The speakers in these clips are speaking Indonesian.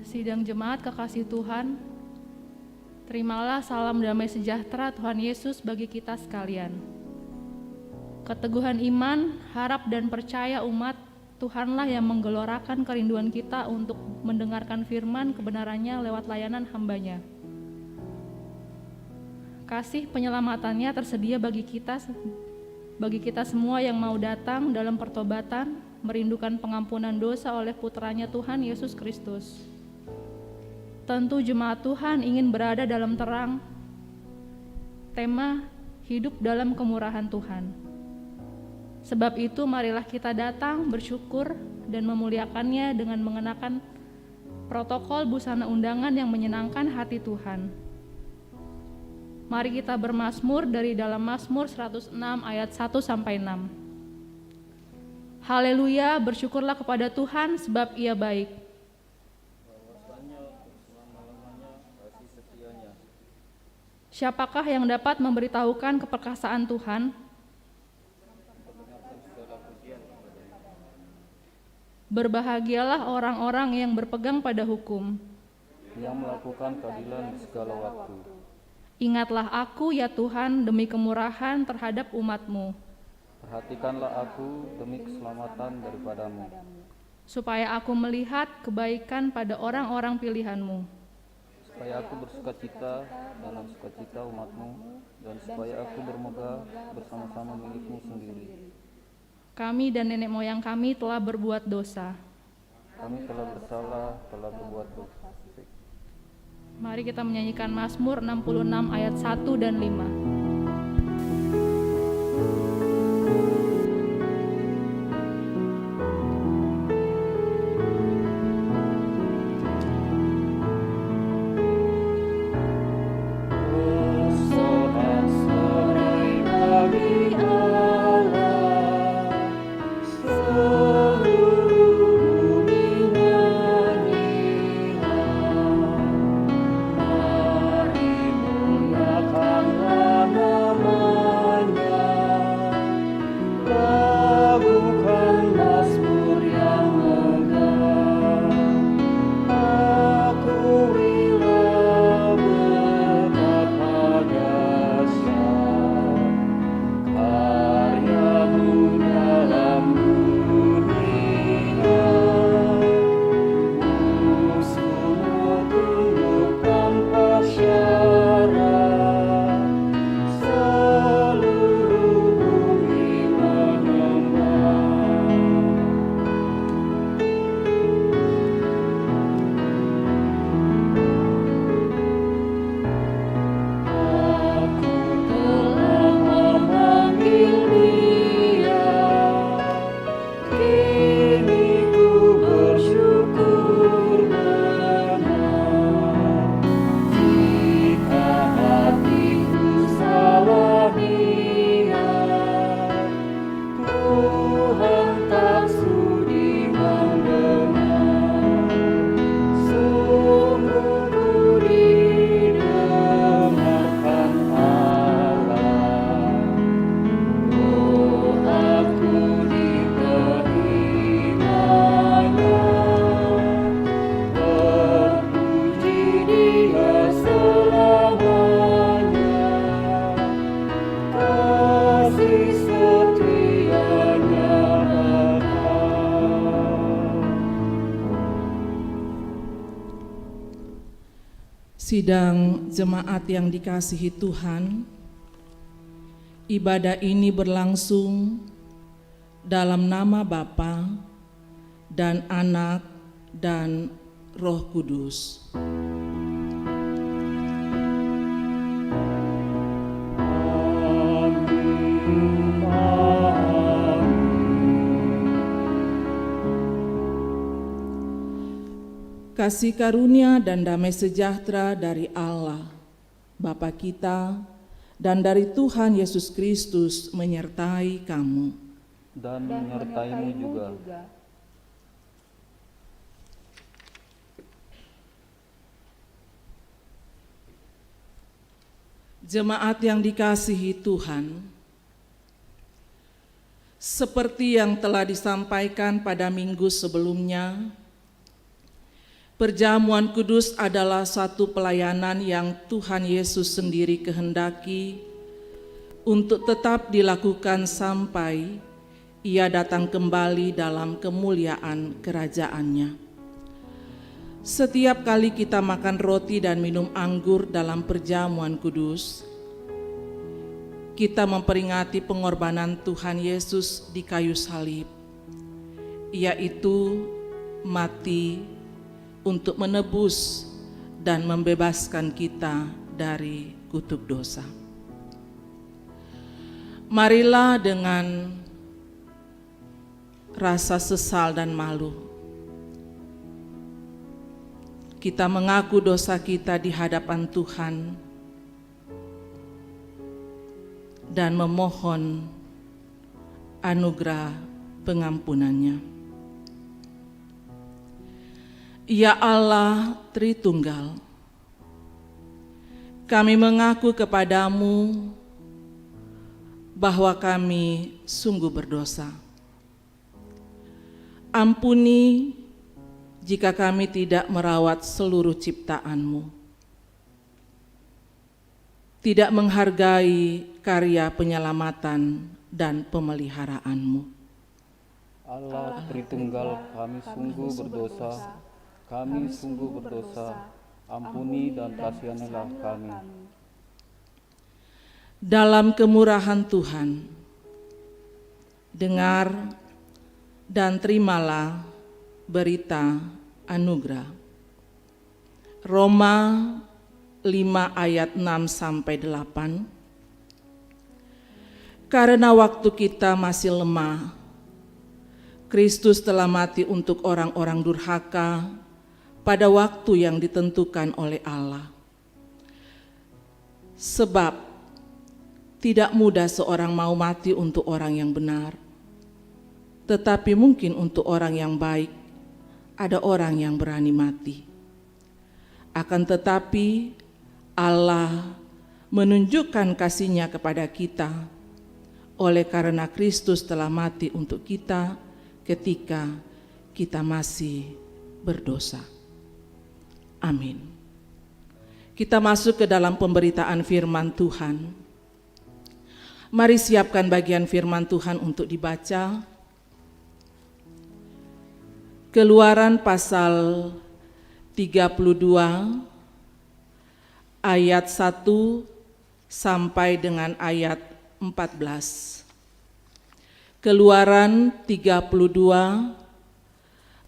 Sidang jemaat kekasih Tuhan, terimalah salam damai sejahtera Tuhan Yesus bagi kita sekalian. Keteguhan iman, harap dan percaya umat Tuhanlah yang menggelorakan kerinduan kita untuk mendengarkan firman kebenarannya lewat layanan hamba-Nya. Kasih penyelamatannya tersedia bagi kita semua yang mau datang dalam pertobatan, merindukan pengampunan dosa oleh putranya Tuhan Yesus Kristus. Tentu jemaat Tuhan ingin berada dalam terang. Tema hidup dalam kemurahan Tuhan. Sebab itu marilah kita datang bersyukur dan memuliakannya dengan mengenakan protokol busana undangan yang menyenangkan hati Tuhan. Mari kita bermazmur dari dalam Mazmur 106 ayat 1-6. Haleluya, bersyukurlah kepada Tuhan sebab Ia baik. Siapakah yang dapat memberitahukan keperkasaan Tuhan? Berbahagialah orang-orang yang berpegang pada hukum, yang melakukan keadilan di segala waktu. Ingatlah aku ya Tuhan demi kemurahan terhadap umat-Mu. Perhatikanlah aku demi keselamatan daripadamu, supaya aku melihat kebaikan pada orang-orang pilihan-Mu. supaya aku bersukacita dalam sukacita umat-Mu, dan supaya aku bermegah bersama-sama milik-Mu sendiri. Kami dan nenek moyang kami telah berbuat dosa. Kami telah bersalah, telah berbuat dosa. Mari kita menyanyikan Mazmur 66 ayat 1 dan 5. Sidang jemaat yang dikasihi Tuhan, ibadah ini berlangsung dalam nama Bapa dan Anak dan Roh Kudus. Kasih karunia dan damai sejahtera dari Allah, Bapa kita, dan dari Tuhan Yesus Kristus menyertai kamu. Dan menyertaimu juga. Jemaat yang dikasihi Tuhan, seperti yang telah disampaikan pada minggu sebelumnya, Perjamuan kudus adalah satu pelayanan yang Tuhan Yesus sendiri kehendaki untuk tetap dilakukan sampai Ia datang kembali dalam kemuliaan kerajaan-Nya. Setiap kali kita makan roti dan minum anggur dalam perjamuan kudus, kita memperingati pengorbanan Tuhan Yesus di kayu salib, yaitu mati untuk menebus dan membebaskan kita dari kutuk dosa. Marilah dengan rasa sesal dan malu, kita mengaku dosa kita di hadapan Tuhan dan memohon anugerah pengampunan-Nya. Ya Allah Tritunggal, kami mengaku kepadamu bahwa kami sungguh berdosa. Ampuni jika kami tidak merawat seluruh ciptaan-Mu, tidak menghargai karya penyelamatan dan pemeliharaan-Mu. Allah Tritunggal, kami sungguh berdosa. Kami sungguh berdosa, ampuni dan kasihanilah kami. Dalam kemurahan Tuhan, dengar dan terimalah berita anugerah. Roma 5 ayat 6-8. Karena waktu kita masih lemah, Kristus telah mati untuk orang-orang durhaka pada waktu yang ditentukan oleh Allah. Sebab tidak mudah seorang mau mati untuk orang yang benar, tetapi mungkin untuk orang yang baik ada orang yang berani mati. Akan tetapi Allah menunjukkan kasih-Nya kepada kita oleh karena Kristus telah mati untuk kita ketika kita masih berdosa. Amin. Kita masuk ke dalam pemberitaan firman Tuhan. Mari siapkan bagian firman Tuhan untuk dibaca. Keluaran pasal 32 ayat 1 sampai dengan ayat 14. Keluaran 32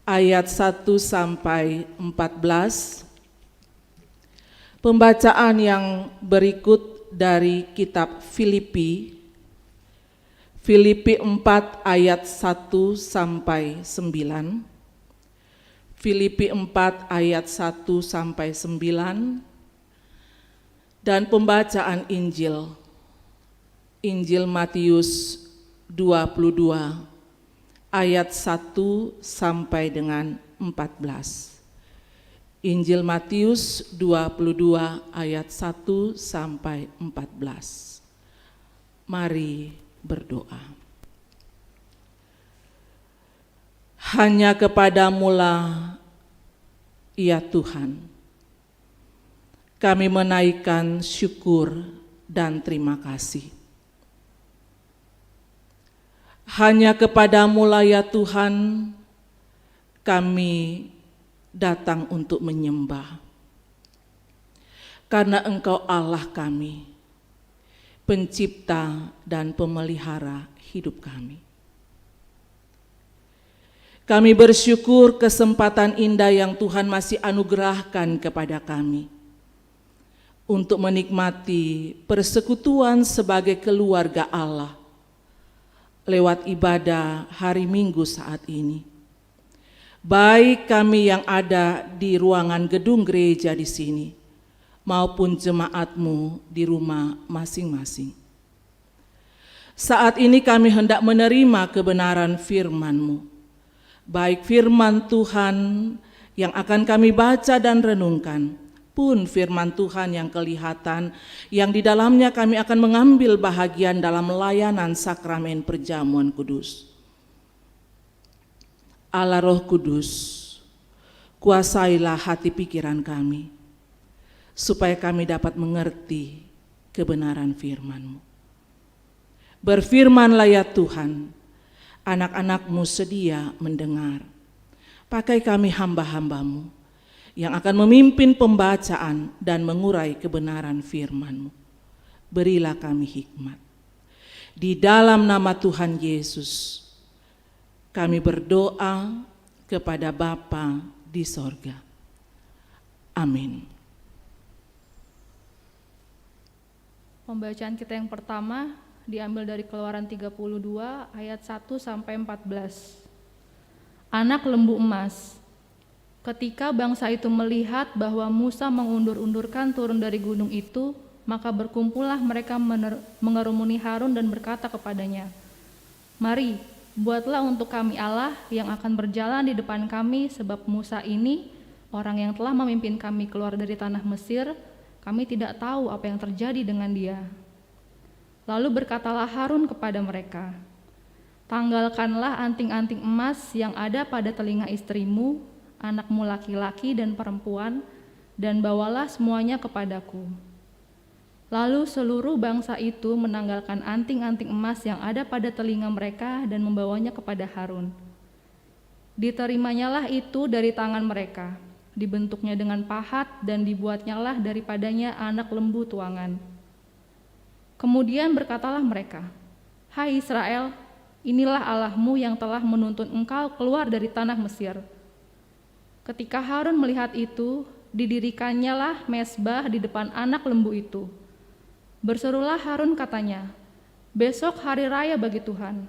ayat 1 sampai 14. Pembacaan yang berikut dari kitab Filipi 4 ayat 1 sampai 9. Filipi 4 ayat 1 sampai 9. Dan pembacaan Injil Matius 22 ayat 1 sampai dengan 14. Injil Matius 22 ayat 1 sampai 14. Mari berdoa. Hanya kepadamu-lah, ya Tuhan, kami menaikkan syukur dan terima kasih. Hanya kepadamu-lah, ya Tuhan, kami datang untuk menyembah. Karena Engkau Allah kami, pencipta dan pemelihara hidup kami. Kami bersyukur kesempatan indah yang Tuhan masih anugerahkan kepada kami untuk menikmati persekutuan sebagai keluarga Allah lewat ibadah hari Minggu saat ini. Baik kami yang ada di ruangan gedung gereja di sini, maupun jemaatmu di rumah masing-masing. Saat ini kami hendak menerima kebenaran firman-Mu, baik firman Tuhan yang akan kami baca dan renungkan, pun firman Tuhan yang kelihatan, yang di dalamnya kami akan mengambil bahagian dalam layanan sakramen perjamuan kudus. Allah Roh Kudus, kuasailah hati pikiran kami, supaya kami dapat mengerti kebenaran firman-Mu. Berfirmanlah ya Tuhan, anak-anak-Mu sedia mendengar. Pakai kami hamba-hamba-Mu yang akan memimpin pembacaan dan mengurai kebenaran firman-Mu. Berilah kami hikmat. Di dalam nama Tuhan Yesus, kami berdoa kepada Bapa di sorga. Amin. Pembacaan kita yang pertama diambil dari Keluaran 32 ayat 1 sampai 14. Anak lembu emas. Ketika bangsa itu melihat bahwa Musa mengundur-undurkan turun dari gunung itu, maka berkumpullah mereka mengerumuni Harun dan berkata kepadanya, "Mari, buatlah untuk kami Allah yang akan berjalan di depan kami, sebab Musa ini, orang yang telah memimpin kami keluar dari tanah Mesir, kami tidak tahu apa yang terjadi dengan dia." Lalu berkatalah Harun kepada mereka, "Tanggalkanlah anting-anting emas yang ada pada telinga istrimu, anakmu laki-laki dan perempuan, dan bawalah semuanya kepadaku." Lalu seluruh bangsa itu menanggalkan anting-anting emas yang ada pada telinga mereka dan membawanya kepada Harun. Diterimanya itu dari tangan mereka, dibentuknya dengan pahat dan dibuatnyalah daripadanya anak lembu tuangan. Kemudian berkatalah mereka, "Hai Israel, inilah Allahmu yang telah menuntun engkau keluar dari tanah Mesir." Ketika Harun melihat itu, didirikannya mezbah di depan anak lembu itu. Berserulah Harun katanya, "Besok hari raya bagi Tuhan."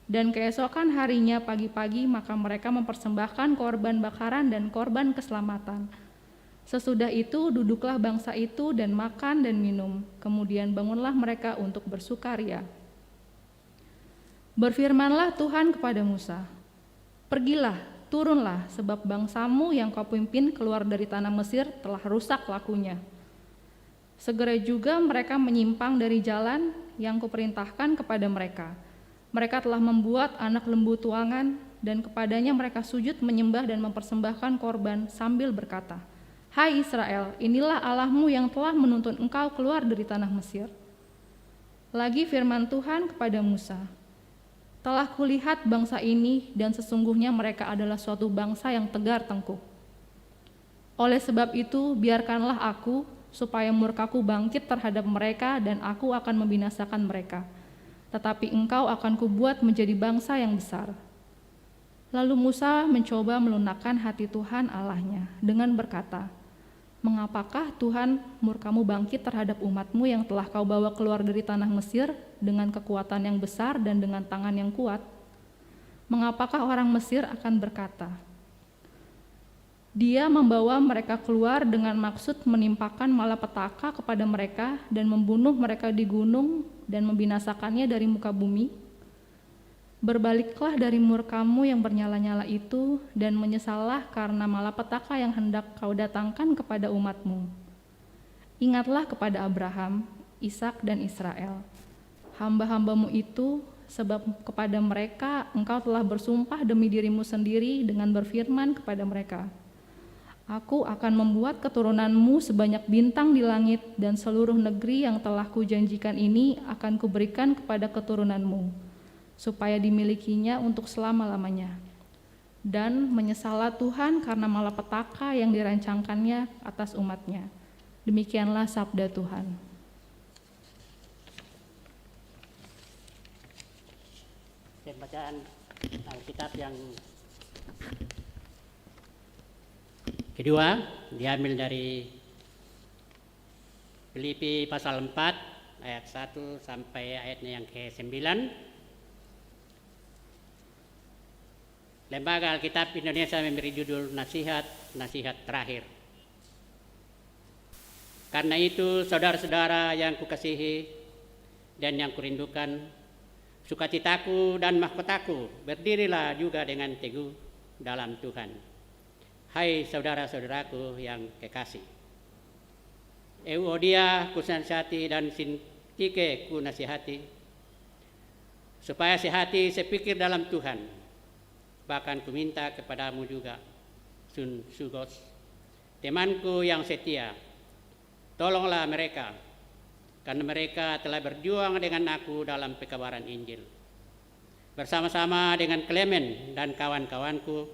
Dan keesokan harinya pagi-pagi maka mereka mempersembahkan korban bakaran dan korban keselamatan. Sesudah itu duduklah bangsa itu dan makan dan minum. Kemudian bangunlah mereka untuk bersukaria. Berfirmanlah Tuhan kepada Musa, "Pergilah, turunlah, sebab bangsamu yang kau pimpin keluar dari tanah Mesir telah rusak lakunya." Segera juga mereka menyimpang dari jalan yang kuperintahkan kepada mereka. Mereka telah membuat anak lembu tuangan, dan kepadanya mereka sujud menyembah dan mempersembahkan korban sambil berkata, "Hai Israel, inilah Allahmu yang telah menuntun engkau keluar dari tanah Mesir." Lagi firman Tuhan kepada Musa, "Telah kulihat bangsa ini, dan sesungguhnya mereka adalah suatu bangsa yang tegar tengkuk. Oleh sebab itu, biarkanlah aku, supaya murkaku bangkit terhadap mereka dan aku akan membinasakan mereka. Tetapi engkau akan kubuat menjadi bangsa yang besar." Lalu Musa mencoba melunakkan hati Tuhan Allahnya dengan berkata, "Mengapakah Tuhan murkamu bangkit terhadap umatmu yang telah kau bawa keluar dari tanah Mesir dengan kekuatan yang besar dan dengan tangan yang kuat? Mengapakah orang Mesir akan berkata, 'Dia membawa mereka keluar dengan maksud menimpakan malapetaka kepada mereka dan membunuh mereka di gunung dan membinasakannya dari muka bumi'? Berbaliklah dari murkamu yang bernyala-nyala itu dan menyesallah karena malapetaka yang hendak kau datangkan kepada umatmu. Ingatlah kepada Abraham, Ishak dan Israel, hamba-hambamu itu, sebab kepada mereka engkau telah bersumpah demi dirimu sendiri dengan berfirman kepada mereka, 'Aku akan membuat keturunanmu sebanyak bintang di langit, dan seluruh negeri yang telah kujanjikan ini akan kuberikan kepada keturunanmu, supaya dimilikinya untuk selama-lamanya.' Dan menyesallah Tuhan karena malapetaka yang dirancangkannya atas umatnya." Demikianlah sabda Tuhan. Bacaan Alkitab yang kedua diambil dari Filipi pasal 4 ayat 1 sampai ayatnya yang ke-9. Lembaga Alkitab Indonesia memberi judul Nasihat Terakhir. Karena itu, saudara-saudara yang kukasihi dan yang kurindukan, sukacitaku dan mahkotaku, berdirilah juga dengan teguh dalam Tuhan. Hai saudara-saudaraku yang kekasih, Euodia kunasihati dan Sintike kunasihati, supaya sehati sepikir dalam Tuhan. Bahkan kuminta kepadamu juga, Sun Sugos, temanku yang setia, tolonglah mereka, karena mereka telah berjuang dengan aku dalam pekabaran Injil. Bersama-sama dengan Clement dan kawan-kawanku,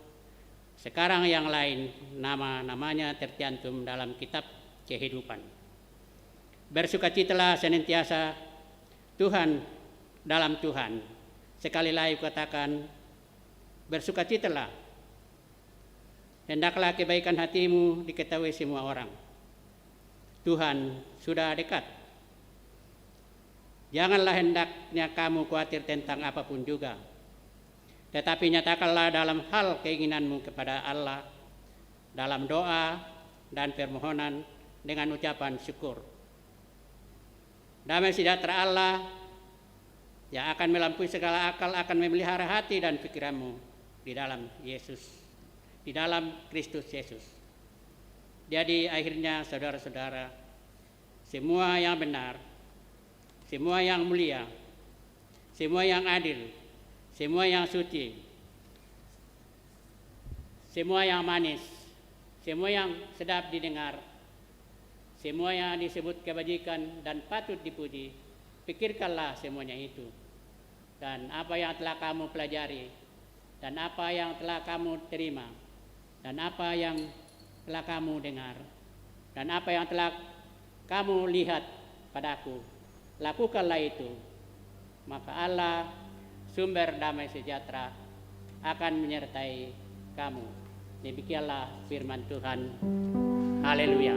sekarang yang lain nama-namanya tercantum dalam kitab kehidupan. Bersukacitalah senantiasa Tuhan dalam Tuhan. Sekali lagi katakan, bersukacitalah. Hendaklah kebaikan hatimu diketahui semua orang. Tuhan sudah dekat. Janganlah hendaknya kamu khawatir tentang apapun juga. Tetapi nyatakanlah dalam hal keinginanmu kepada Allah, dalam doa dan permohonan dengan ucapan syukur. Damai sejahtera Allah yang akan melampaui segala akal akan memelihara hati dan pikiranmu di dalam Yesus, di dalam Kristus Yesus. Jadi akhirnya saudara-saudara, semua yang benar, semua yang mulia, semua yang adil, semua yang suci, semua yang manis, semua yang sedap didengar, semua yang disebut kebajikan dan patut dipuji, pikirkanlah semuanya itu. Dan apa yang telah kamu pelajari, dan apa yang telah kamu terima, dan apa yang telah kamu dengar, dan apa yang telah kamu lihat padaku, lakukanlah itu. Maka Allah, sumber damai sejahtera, akan menyertai kamu. Demikianlah firman Tuhan. Haleluya.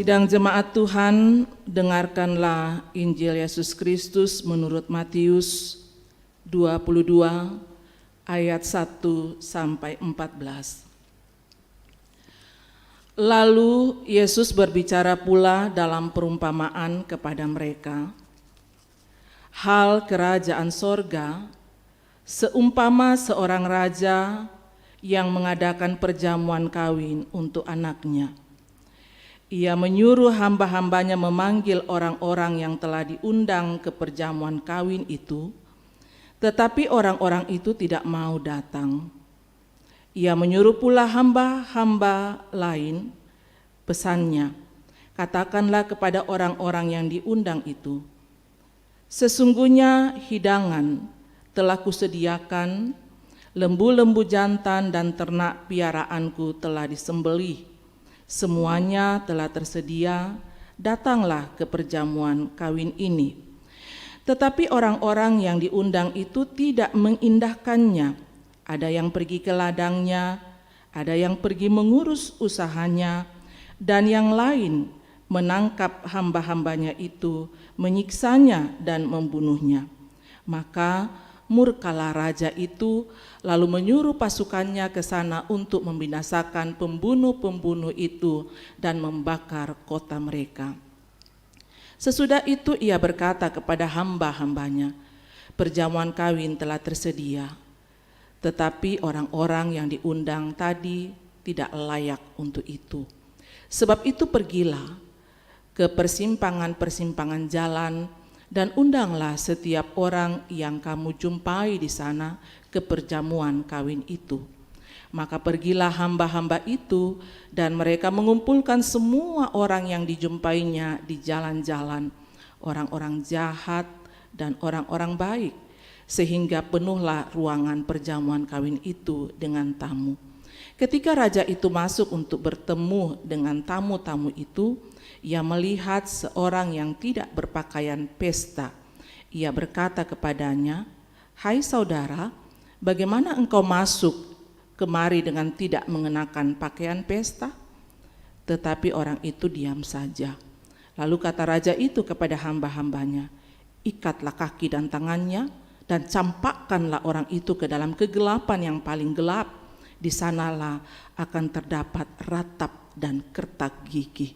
Sidang jemaat Tuhan, dengarkanlah Injil Yesus Kristus menurut Matius 22 ayat 1 sampai 14. Lalu Yesus berbicara pula dalam perumpamaan kepada mereka. Hal kerajaan sorga seumpama seorang raja yang mengadakan perjamuan kawin untuk anaknya. Ia menyuruh hamba-hambanya memanggil orang-orang yang telah diundang ke perjamuan kawin itu, tetapi orang-orang itu tidak mau datang. Ia menyuruh pula hamba-hamba lain, pesannya, katakanlah kepada orang-orang yang diundang itu, sesungguhnya hidangan telah kusediakan, lembu-lembu jantan dan ternak piaraanku telah disembelih. Semuanya telah tersedia, datanglah ke perjamuan kawin ini. Tetapi orang-orang yang diundang itu tidak mengindahkannya. Ada yang pergi ke ladangnya, ada yang pergi mengurus usahanya, dan yang lain menangkap hamba-hambanya itu, menyiksanya dan membunuhnya. Maka murkalah raja itu, lalu menyuruh pasukannya ke sana untuk membinasakan pembunuh-pembunuh itu dan membakar kota mereka. Sesudah itu ia berkata kepada hamba-hambanya, perjamuan kawin telah tersedia, tetapi orang-orang yang diundang tadi tidak layak untuk itu. Sebab itu pergilah ke persimpangan-persimpangan jalan dan undanglah setiap orang yang kamu jumpai di sana ke perjamuan kawin itu. Maka pergilah hamba-hamba itu dan mereka mengumpulkan semua orang yang dijumpainya di jalan-jalan, orang-orang jahat dan orang-orang baik, sehingga penuhlah ruangan perjamuan kawin itu dengan tamu. Ketika raja itu masuk untuk bertemu dengan tamu-tamu itu, ia melihat seorang yang tidak berpakaian pesta. Ia berkata kepadanya, "Hai saudara, bagaimana engkau masuk kemari dengan tidak mengenakan pakaian pesta?" Tetapi orang itu diam saja. Lalu kata raja itu kepada hamba-hambanya, ikatlah kaki dan tangannya, dan campakkanlah orang itu ke dalam kegelapan yang paling gelap. Di sanalah akan terdapat ratap dan kertak gigi.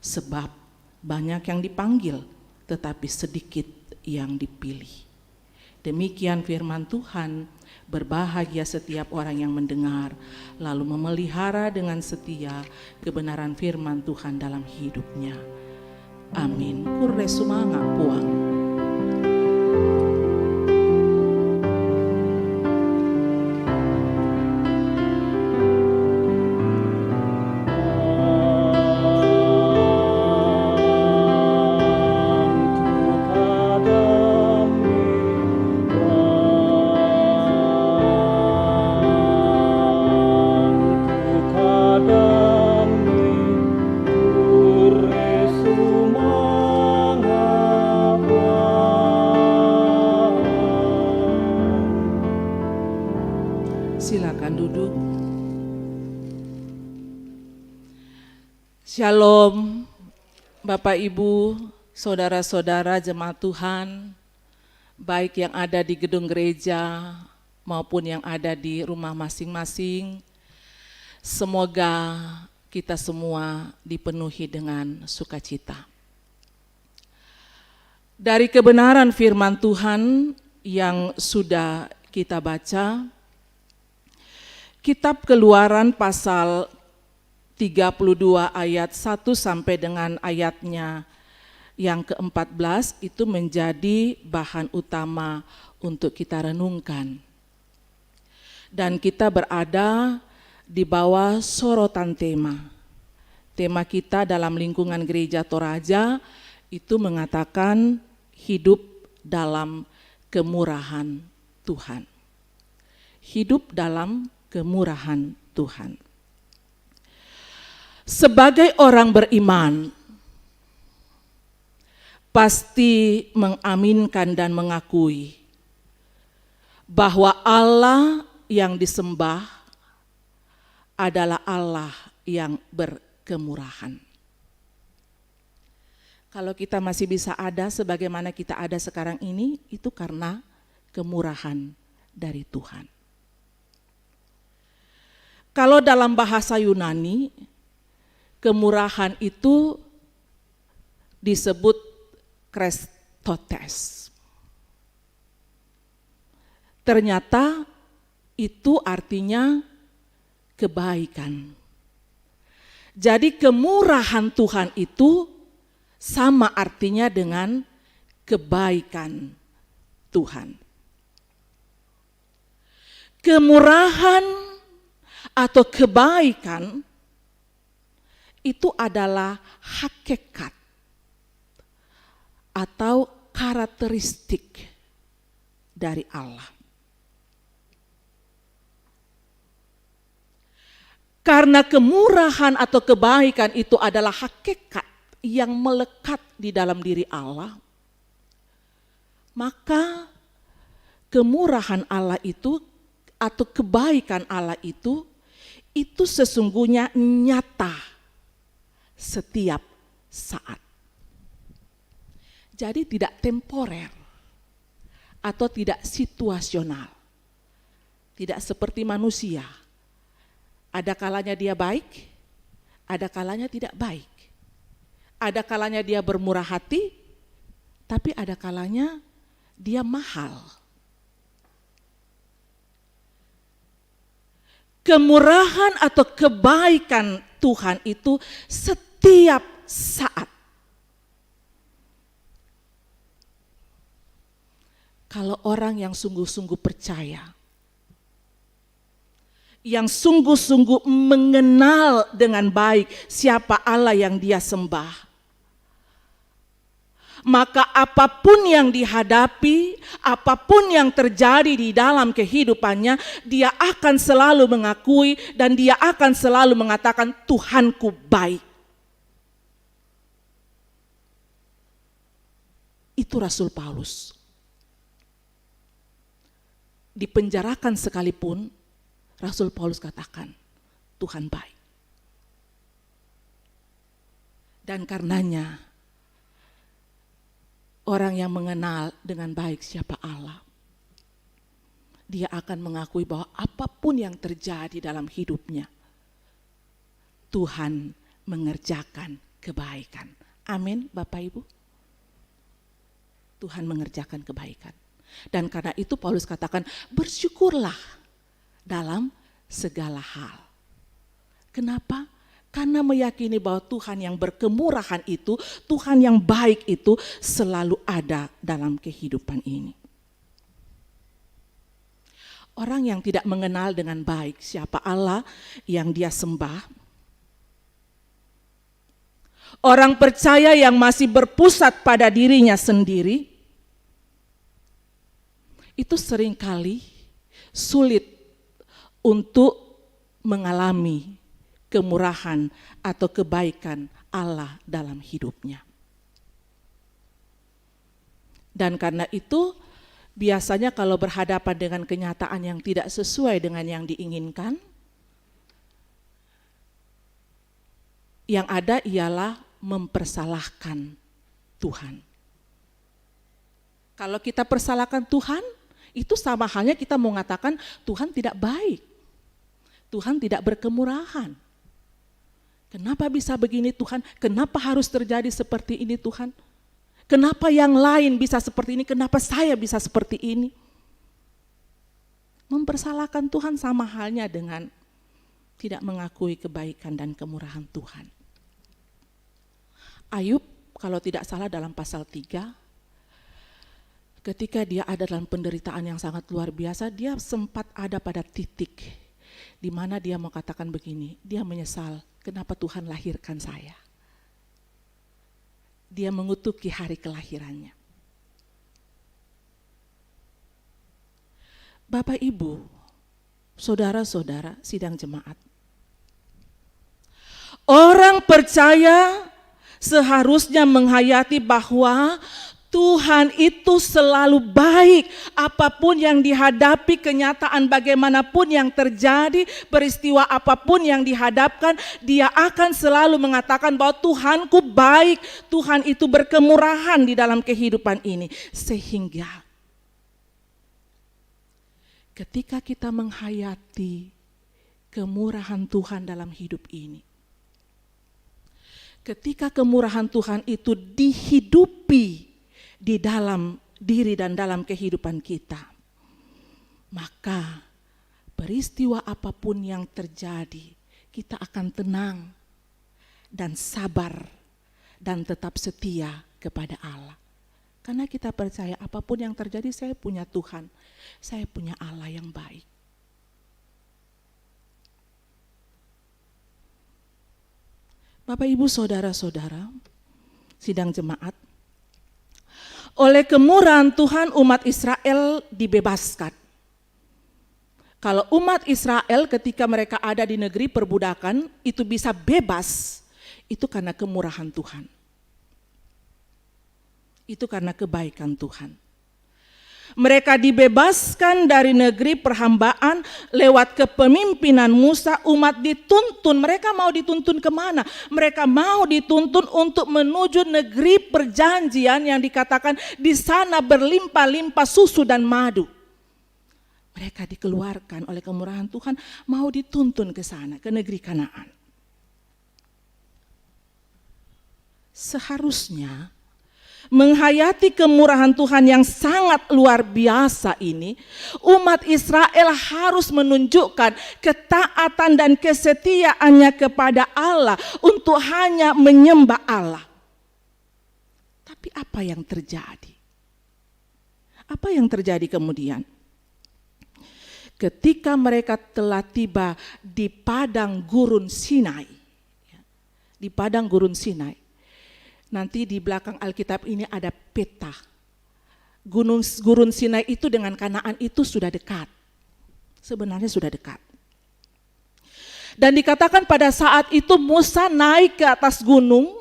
Sebab banyak yang dipanggil, tetapi sedikit yang dipilih. Demikian firman Tuhan. Berbahagia setiap orang yang mendengar, lalu memelihara dengan setia kebenaran firman Tuhan dalam hidupnya. Amin. Kurre sumanga puang. Silakan duduk. Shalom, Bapak Ibu, saudara-saudara jemaat Tuhan, baik yang ada di gedung gereja maupun yang ada di rumah masing-masing. Semoga kita semua dipenuhi dengan sukacita. Dari kebenaran firman Tuhan yang sudah kita baca, Kitab Keluaran pasal 32 ayat 1 sampai dengan ayatnya yang ke-14 itu menjadi bahan utama untuk kita renungkan. Dan kita berada di bawah sorotan tema. Tema kita dalam lingkungan gereja Toraja itu mengatakan hidup dalam kemurahan Tuhan. Hidup dalam kemurahan Tuhan. Sebagai orang beriman, pasti mengaminkan dan mengakui bahwa Allah yang disembah adalah Allah yang berkemurahan. Kalau kita masih bisa ada sebagaimana kita ada sekarang ini, itu karena kemurahan dari Tuhan. Kalau dalam bahasa Yunani, kemurahan itu disebut Christotes. Ternyata itu artinya kebaikan. Jadi kemurahan Tuhan itu sama artinya dengan kebaikan Tuhan. Kemurahan atau kebaikan itu adalah hakikat atau karakteristik dari Allah. Karena kemurahan atau kebaikan itu adalah hakikat yang melekat di dalam diri Allah, maka kemurahan Allah itu atau kebaikan Allah itu sesungguhnya nyata setiap saat. Jadi tidak temporer atau tidak situasional. Tidak seperti manusia. Ada kalanya dia baik, ada kalanya tidak baik. Ada kalanya dia bermurah hati, tapi ada kalanya dia mahal. Kemurahan atau kebaikan Tuhan itu setiap saat. Kalau orang yang sungguh-sungguh percaya, yang sungguh-sungguh mengenal dengan baik siapa Allah yang dia sembah, maka apapun yang dihadapi, apapun yang terjadi di dalam kehidupannya, dia akan selalu mengakui dan dia akan selalu mengatakan Tuhanku baik. Itu Rasul Paulus. Dipenjarakan sekalipun, Rasul Paulus katakan Tuhan baik. Dan karenanya orang yang mengenal dengan baik siapa Allah, dia akan mengakui bahwa apapun yang terjadi dalam hidupnya, Tuhan mengerjakan kebaikan. Amin, Bapak Ibu. Tuhan mengerjakan kebaikan. Dan karena itu Paulus katakan, bersyukurlah dalam segala hal. Kenapa? Karena meyakini bahwa Tuhan yang berkemurahan itu, Tuhan yang baik itu selalu ada dalam kehidupan ini. Orang yang tidak mengenal dengan baik siapa Allah yang dia sembah, orang percaya yang masih berpusat pada dirinya sendiri, itu seringkali sulit untuk mengalami kemurahan atau kebaikan Allah dalam hidupnya. Dan karena itu biasanya kalau berhadapan dengan kenyataan yang tidak sesuai dengan yang diinginkan, yang ada ialah mempersalahkan Tuhan. Kalau kita persalahkan Tuhan, itu sama halnya kita mengatakan Tuhan tidak baik. Tuhan tidak berkemurahan. Kenapa bisa begini Tuhan? Kenapa harus terjadi seperti ini Tuhan? Kenapa yang lain bisa seperti ini? Kenapa saya bisa seperti ini? Mempersalahkan Tuhan sama halnya dengan tidak mengakui kebaikan dan kemurahan Tuhan. Ayub kalau tidak salah dalam pasal 3, ketika dia ada dalam penderitaan yang sangat luar biasa, dia sempat ada pada titik di mana dia mau katakan begini, dia menyesal kenapa Tuhan lahirkan saya. Dia mengutuki hari kelahirannya. Bapak Ibu, saudara-saudara sidang jemaat, orang percaya seharusnya menghayati bahwa Tuhan itu selalu baik. Apapun yang dihadapi, kenyataan bagaimanapun yang terjadi, peristiwa apapun yang dihadapkan, dia akan selalu mengatakan bahwa Tuhanku baik. Tuhan itu berkemurahan di dalam kehidupan ini. Sehingga ketika kita menghayati kemurahan Tuhan dalam hidup ini, ketika kemurahan Tuhan itu dihidupi di dalam diri dan dalam kehidupan kita, maka peristiwa apapun yang terjadi, kita akan tenang dan sabar dan tetap setia kepada Allah. Karena kita percaya apapun yang terjadi, saya punya Tuhan, saya punya Allah yang baik. Bapak, Ibu, saudara-saudara, sidang jemaat, oleh kemurahan Tuhan umat Israel dibebaskan. Kalau umat Israel ketika mereka ada di negeri perbudakan itu bisa bebas, itu karena kemurahan Tuhan. Itu karena kebaikan Tuhan. Mereka dibebaskan dari negeri perhambaan lewat kepemimpinan Musa. Umat dituntun, mereka mau dituntun kemana? Mereka mau dituntun untuk menuju negeri perjanjian yang dikatakan di sana berlimpah-limpah susu dan madu. Mereka dikeluarkan oleh kemurahan Tuhan, mau dituntun ke sana, ke negeri Kanaan. Seharusnya menghayati kemurahan Tuhan yang sangat luar biasa ini, umat Israel harus menunjukkan ketaatan dan kesetiaannya kepada Allah untuk hanya menyembah Allah. Tapi apa yang terjadi? Apa yang terjadi kemudian? Ketika mereka telah tiba di padang gurun Sinai, di padang gurun Sinai. Nanti di belakang Alkitab ini ada peta. Gurun Sinai itu dengan Kanaan itu sudah dekat. Sebenarnya sudah dekat. Dan dikatakan pada saat itu Musa naik ke atas gunung.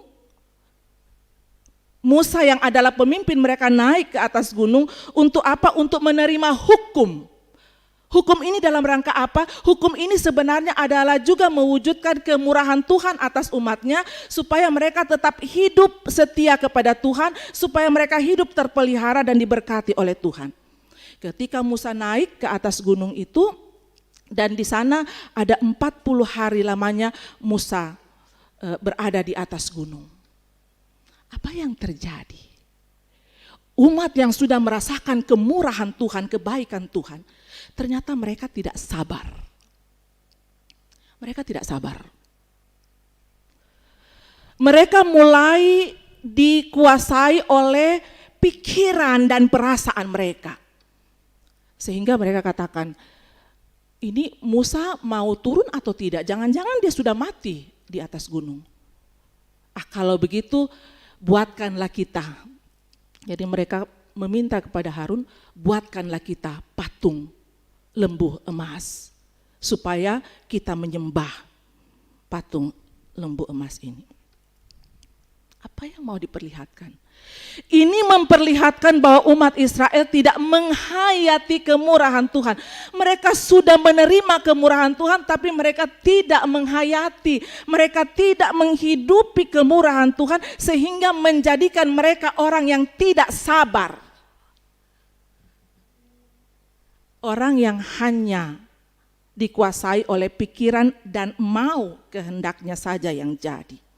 Musa yang adalah pemimpin mereka naik ke atas gunung untuk apa? Untuk menerima hukum. Hukum ini dalam rangka apa? Hukum ini sebenarnya adalah juga mewujudkan kemurahan Tuhan atas umatnya, supaya mereka tetap hidup setia kepada Tuhan, supaya mereka hidup terpelihara dan diberkati oleh Tuhan. Ketika Musa naik ke atas gunung itu, dan di sana ada 40 hari lamanya Musa berada di atas gunung. Apa yang terjadi? Umat yang sudah merasakan kemurahan Tuhan, kebaikan Tuhan, ternyata mereka tidak sabar. Mereka tidak sabar. Mereka mulai dikuasai oleh pikiran dan perasaan mereka. Sehingga mereka katakan, ini Musa mau turun atau tidak? Jangan-jangan dia sudah mati di atas gunung. Kalau begitu, buatkanlah kita. Jadi mereka meminta kepada Harun, buatkanlah kita patung lembu emas, supaya kita menyembah patung lembu emas ini. Apa yang mau diperlihatkan? Ini memperlihatkan bahwa umat Israel tidak menghayati kemurahan Tuhan. Mereka sudah menerima kemurahan Tuhan, tapi mereka tidak menghayati, mereka tidak menghidupi kemurahan Tuhan, sehingga menjadikan mereka orang yang tidak sabar. Orang yang hanya dikuasai oleh pikiran dan mau kehendaknya saja yang jadi.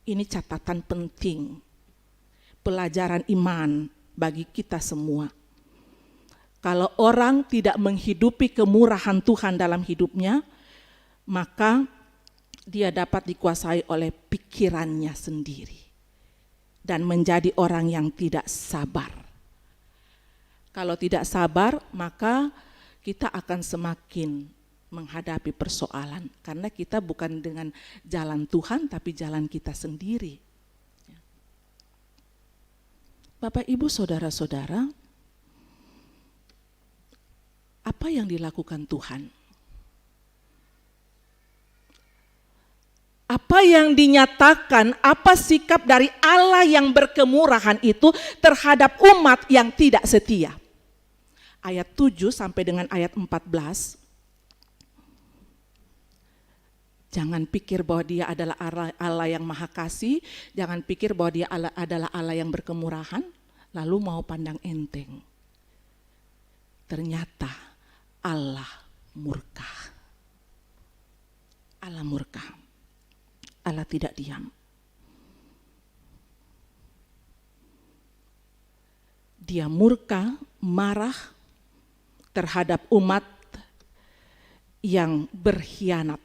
Ini catatan penting, pelajaran iman bagi kita semua. Kalau orang tidak menghidupi kemurahan Tuhan dalam hidupnya, maka dia dapat dikuasai oleh pikirannya sendiri dan menjadi orang yang tidak sabar. Kalau tidak sabar, maka kita akan semakin menghadapi persoalan, karena kita bukan dengan jalan Tuhan, tapi jalan kita sendiri. Bapak, Ibu, saudara-saudara, apa yang dilakukan Tuhan? Apa yang dinyatakan, apa sikap dari Allah yang berkemurahan itu terhadap umat yang tidak setia? Ayat 7 sampai dengan ayat 14. Jangan pikir bahwa dia adalah Allah yang maha kasih, jangan pikir bahwa dia adalah Allah yang berkemurahan, lalu mau pandang enteng. Ternyata Allah murka. Allah murka. Allah tidak diam. Dia murka, marah terhadap umat yang berkhianat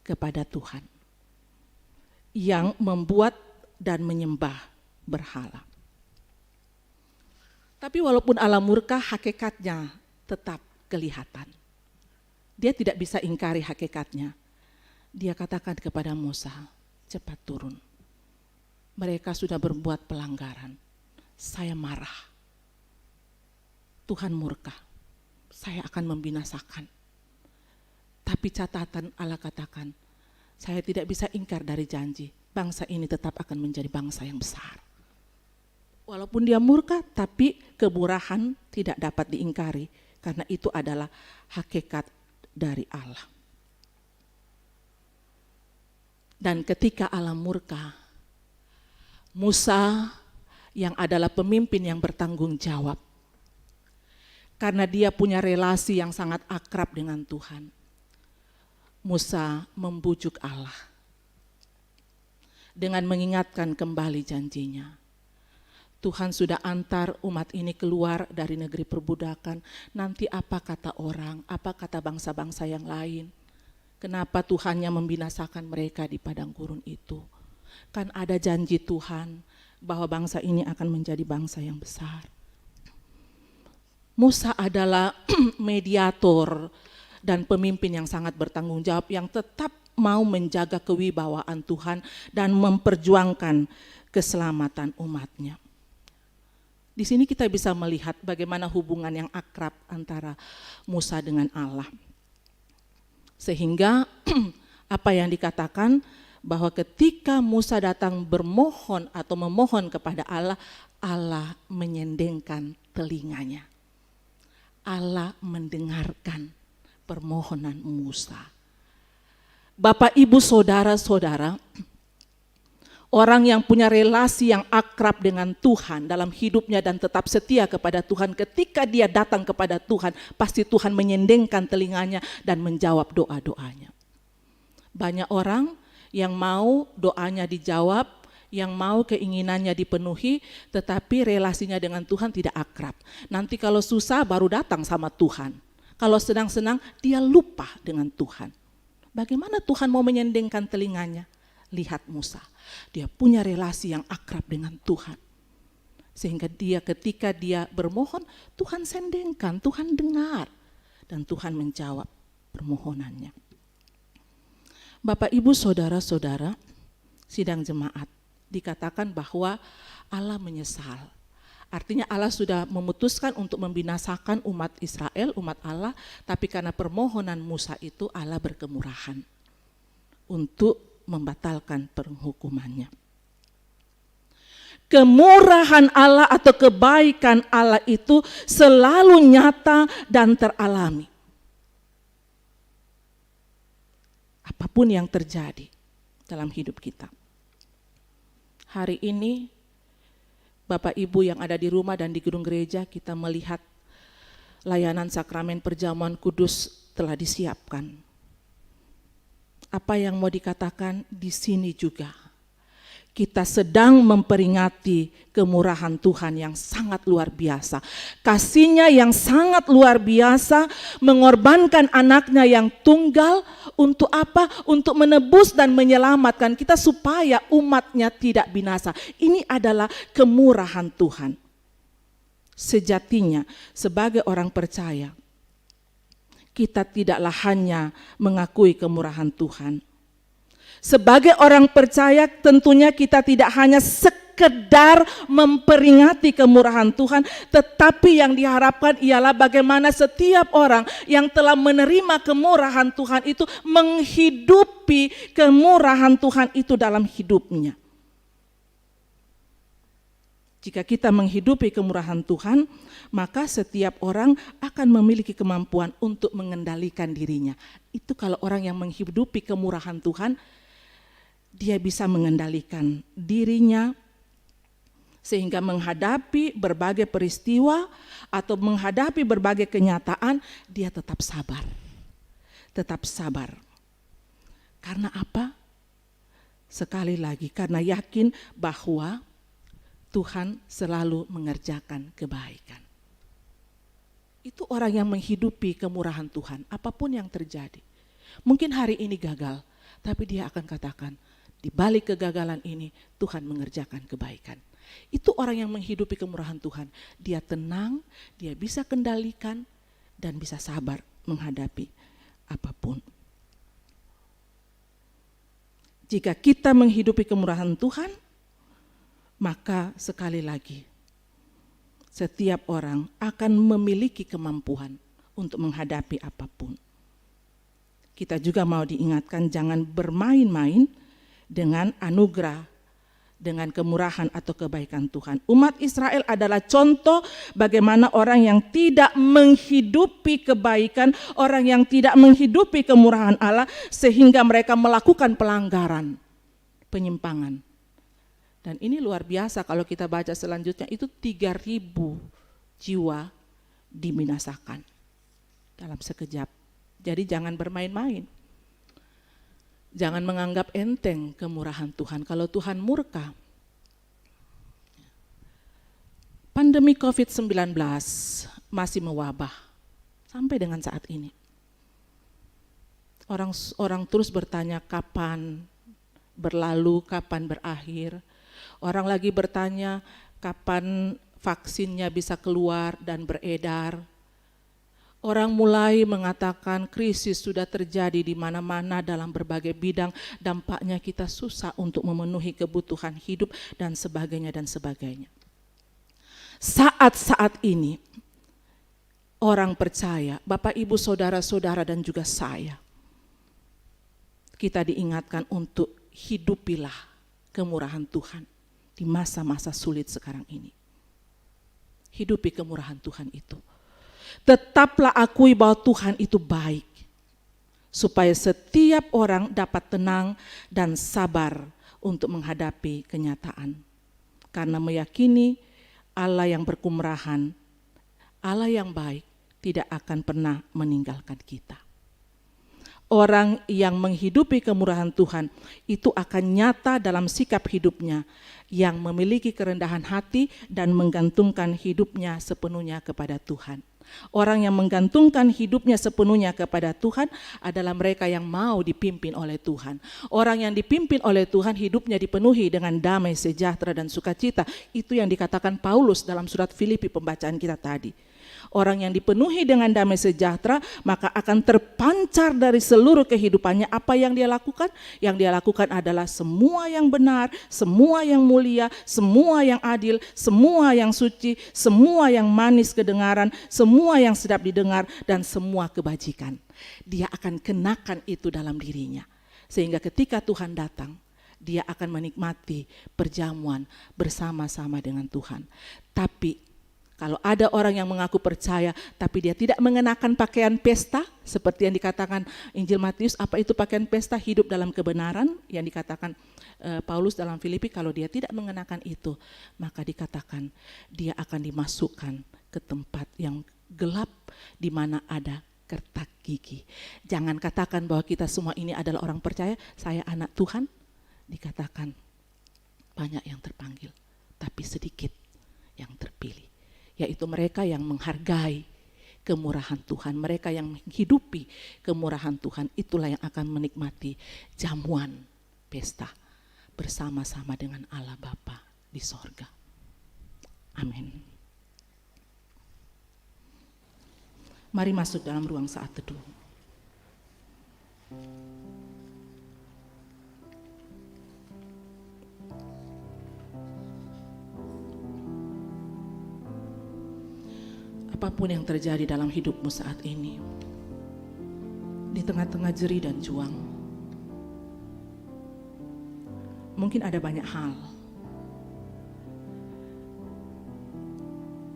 kepada Tuhan, yang membuat dan menyembah berhala. Tapi walaupun Allah murka, hakikatnya tetap kelihatan. Dia tidak bisa ingkari hakikatnya. Dia katakan kepada Musa, cepat turun. Mereka sudah berbuat pelanggaran. Saya marah. Tuhan murka. Saya akan membinasakan. Tapi catatan Allah katakan, saya tidak bisa ingkar dari janji. Bangsa ini tetap akan menjadi bangsa yang besar. Walaupun dia murka, tapi kemurahan tidak dapat diingkari. Karena itu adalah hakikat dari Allah. Dan ketika Allah murka, Musa yang adalah pemimpin yang bertanggung jawab, karena dia punya relasi yang sangat akrab dengan Tuhan, Musa membujuk Allah dengan mengingatkan kembali janjinya. Tuhan sudah antar umat ini keluar dari negeri perbudakan. Nanti apa kata orang, apa kata bangsa-bangsa yang lain? Kenapa Tuhannya membinasakan mereka di padang gurun itu? Kan ada janji Tuhan bahwa bangsa ini akan menjadi bangsa yang besar. Musa adalah mediator dan pemimpin yang sangat bertanggung jawab, yang tetap mau menjaga kewibawaan Tuhan dan memperjuangkan keselamatan umatnya. Di sini kita bisa melihat bagaimana hubungan yang akrab antara Musa dengan Allah. Sehingga apa yang dikatakan bahwa ketika Musa datang bermohon atau memohon kepada Allah, Allah menyendengkan telinganya. Allah mendengarkan permohonan Musa. Bapak, Ibu, saudara-saudara, orang yang punya relasi yang akrab dengan Tuhan dalam hidupnya dan tetap setia kepada Tuhan, ketika dia datang kepada Tuhan, pasti Tuhan menyendengkan telinganya dan menjawab doa-doanya. Banyak orang yang mau doanya dijawab, yang mau keinginannya dipenuhi, tetapi relasinya dengan Tuhan tidak akrab. Nanti kalau susah baru datang sama Tuhan. Kalau senang-senang dia lupa dengan Tuhan. Bagaimana Tuhan mau menyendengkan telinganya? Lihat Musa, dia punya relasi yang akrab dengan Tuhan. Sehingga dia ketika dia bermohon, Tuhan sendengkan, Tuhan dengar. Dan Tuhan menjawab permohonannya. Bapak, Ibu, saudara-saudara, sidang jemaat, dikatakan bahwa Allah menyesal. Artinya Allah sudah memutuskan untuk membinasakan umat Israel, umat Allah, tapi karena permohonan Musa itu Allah berkemurahan untuk membatalkan penghukumannya. Kemurahan Allah atau kebaikan Allah itu selalu nyata dan teralami. Apapun yang terjadi dalam hidup kita. Hari ini Bapak Ibu yang ada di rumah dan di gedung gereja, kita melihat layanan sakramen perjamuan kudus telah disiapkan. Apa yang mau dikatakan di sini juga. Kita sedang memperingati kemurahan Tuhan yang sangat luar biasa. Kasih-Nya yang sangat luar biasa, mengorbankan anaknya yang tunggal untuk apa? Untuk menebus dan menyelamatkan kita supaya umatnya tidak binasa. Ini adalah kemurahan Tuhan. Sejatinya sebagai orang percaya, kita tidaklah hanya mengakui kemurahan Tuhan. Sebagai orang percaya tentunya kita tidak hanya sekedar memperingati kemurahan Tuhan, tetapi yang diharapkan ialah bagaimana setiap orang yang telah menerima kemurahan Tuhan itu menghidupi kemurahan Tuhan itu dalam hidupnya. Jika kita menghidupi kemurahan Tuhan, maka setiap orang akan memiliki kemampuan untuk mengendalikan dirinya. Itu kalau orang yang menghidupi kemurahan Tuhan, dia bisa mengendalikan dirinya sehingga menghadapi berbagai peristiwa atau menghadapi berbagai kenyataan, dia tetap sabar. Tetap sabar. Karena apa? Sekali lagi, karena yakin bahwa Tuhan selalu mengerjakan kebaikan. Itu orang yang menghidupi kemurahan Tuhan, apapun yang terjadi. Mungkin hari ini gagal, tapi dia akan katakan, di balik kegagalan ini Tuhan mengerjakan kebaikan. Itu orang yang menghidupi kemurahan Tuhan. Dia tenang, dia bisa kendalikan dan bisa sabar menghadapi apapun. Jika kita menghidupi kemurahan Tuhan, maka sekali lagi setiap orang akan memiliki kemampuan untuk menghadapi apapun. Kita juga mau diingatkan jangan bermain-main dengan anugerah, dengan kemurahan atau kebaikan Tuhan. Umat Israel adalah contoh bagaimana orang yang tidak menghidupi kebaikan, orang yang tidak menghidupi kemurahan Allah sehingga mereka melakukan pelanggaran, penyimpangan. Dan ini luar biasa kalau kita baca selanjutnya itu 3.000 jiwa dibinasakan dalam sekejap. Jadi jangan bermain-main. Jangan menganggap enteng kemurahan Tuhan. Kalau Tuhan murka, pandemi COVID-19 masih mewabah sampai dengan saat ini. Orang terus bertanya kapan berlalu, kapan berakhir. Orang lagi bertanya kapan vaksinnya bisa keluar dan beredar. Orang mulai mengatakan krisis sudah terjadi di mana-mana dalam berbagai bidang, dampaknya kita susah untuk memenuhi kebutuhan hidup dan sebagainya dan sebagainya. Saat-saat ini orang percaya, Bapak Ibu saudara-saudara dan juga saya, kita diingatkan untuk hidupilah kemurahan Tuhan di masa-masa sulit sekarang ini. Hidupi kemurahan Tuhan itu. Tetaplah akui bahwa Tuhan itu baik, supaya setiap orang dapat tenang dan sabar untuk menghadapi kenyataan. Karena meyakini Allah yang berkumrahan, Allah yang baik tidak akan pernah meninggalkan kita. Orang yang menghidupi kemurahan Tuhan itu akan nyata dalam sikap hidupnya yang memiliki kerendahan hati dan menggantungkan hidupnya sepenuhnya kepada Tuhan. Orang yang menggantungkan hidupnya sepenuhnya kepada Tuhan adalah mereka yang mau dipimpin oleh Tuhan. Orang yang dipimpin oleh Tuhan hidupnya dipenuhi dengan damai, sejahtera dan sukacita. Itu yang dikatakan Paulus dalam surat Filipi pembacaan kita tadi. Orang yang dipenuhi dengan damai sejahtera maka akan terpancar dari seluruh kehidupannya apa yang dia lakukan. Yang dia lakukan adalah semua yang benar, semua yang mulia, semua yang adil, semua yang suci, semua yang manis kedengaran, semua yang sedap didengar, dan semua kebajikan. Dia akan kenakan itu dalam dirinya. Sehingga ketika Tuhan datang, dia akan menikmati perjamuan bersama-sama dengan Tuhan. Tapi kalau ada orang yang mengaku percaya tapi dia tidak mengenakan pakaian pesta, seperti yang dikatakan Injil Matius, apa itu pakaian pesta? Hidup dalam kebenaran, yang dikatakan Paulus dalam Filipi, kalau dia tidak mengenakan itu, maka dikatakan dia akan dimasukkan ke tempat yang gelap di mana ada kertak gigi. Jangan katakan bahwa kita semua ini adalah orang percaya, saya anak Tuhan. Dikatakan banyak yang terpanggil, tapi sedikit yang terpilih. Yaitu mereka yang menghargai kemurahan Tuhan, mereka yang menghidupi kemurahan Tuhan, itulah yang akan menikmati jamuan pesta bersama-sama dengan Allah Bapa di sorga. Amin. Mari masuk dalam ruang saat teduh. Apapun yang terjadi dalam hidupmu saat ini, di tengah-tengah jerih dan juang, mungkin ada banyak hal,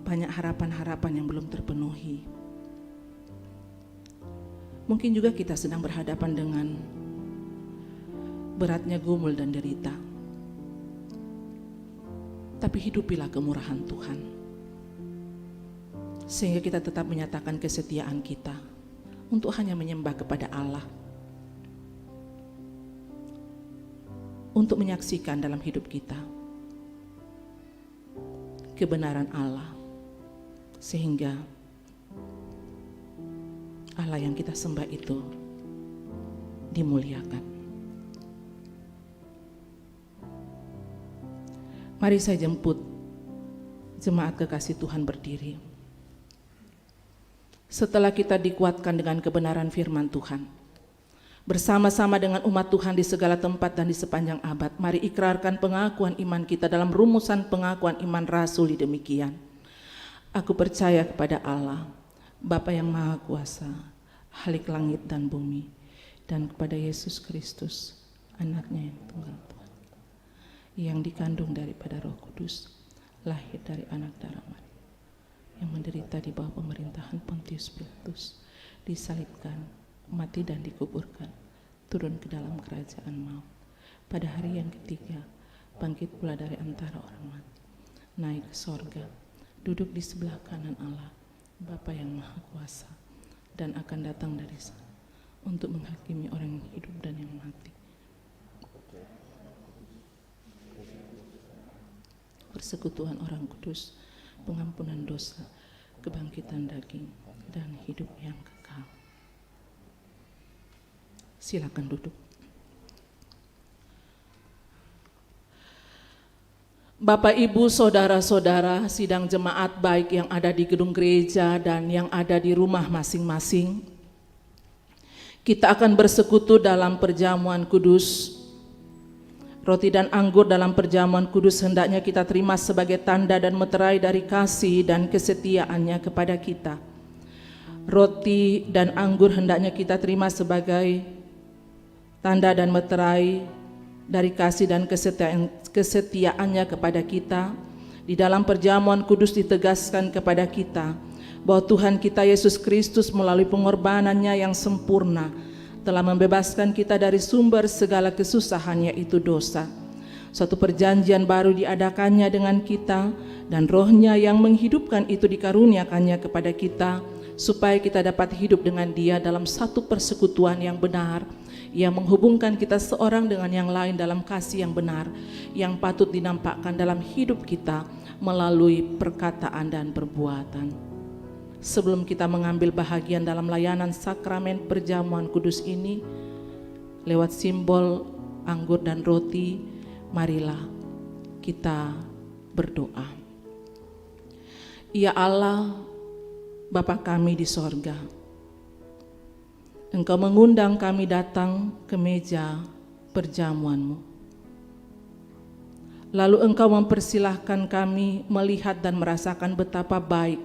banyak harapan-harapan yang belum terpenuhi. Mungkin juga kita sedang berhadapan dengan beratnya gumul dan derita. Tapi hidupilah kemurahan Tuhan, sehingga kita tetap menyatakan kesetiaan kita untuk hanya menyembah kepada Allah, untuk menyaksikan dalam hidup kita kebenaran Allah, sehingga Allah yang kita sembah itu dimuliakan. Mari saya jemput jemaat kekasih Tuhan berdiri. Setelah kita dikuatkan dengan kebenaran firman Tuhan, bersama-sama dengan umat Tuhan di segala tempat dan di sepanjang abad, mari ikrarkan pengakuan iman kita dalam rumusan pengakuan iman rasuli demikian. Aku percaya kepada Allah, Bapa yang Maha Kuasa, Khalik langit dan bumi, dan kepada Yesus Kristus, anaknya yang tunggal Tuhan, yang dikandung daripada Roh Kudus, lahir dari anak darah Maria, yang menderita di bawah pemerintahan Pontius Pilatus, disalibkan, mati dan dikuburkan, turun ke dalam kerajaan maut. Pada hari yang ketiga, bangkit pula dari antara orang mati, naik ke sorga, duduk di sebelah kanan Allah, Bapa yang Maha Kuasa, dan akan datang dari sana untuk menghakimi orang yang hidup dan yang mati. Persekutuan orang kudus, pengampunan dosa, kebangkitan daging, dan hidup yang kekal. Silakan duduk. Bapak, Ibu, saudara-saudara, sidang jemaat baik yang ada di gedung gereja dan yang ada di rumah masing-masing, kita akan bersekutu dalam perjamuan kudus. Roti dan anggur dalam perjamuan kudus hendaknya kita terima sebagai tanda dan meterai dari kasih dan kesetiaannya kepada kita. Roti dan anggur hendaknya kita terima sebagai tanda dan meterai dari kasih dan kesetiaannya kepada kita. Di dalam perjamuan kudus ditegaskan kepada kita bahwa Tuhan kita Yesus Kristus melalui pengorbanannya yang sempurna telah membebaskan kita dari sumber segala kesusahan, yaitu dosa. Suatu perjanjian baru diadakannya dengan kita, dan Roh-Nya yang menghidupkan itu dikaruniakannya kepada kita, supaya kita dapat hidup dengan Dia dalam satu persekutuan yang benar, yang menghubungkan kita seorang dengan yang lain dalam kasih yang benar, yang patut dinampakkan dalam hidup kita melalui perkataan dan perbuatan. Sebelum kita mengambil bahagian dalam layanan sakramen perjamuan kudus ini, lewat simbol anggur dan roti, marilah kita berdoa. Ya Allah, Bapa kami di sorga, Engkau mengundang kami datang ke meja perjamuan-Mu. Lalu Engkau mempersilahkan kami melihat dan merasakan betapa baik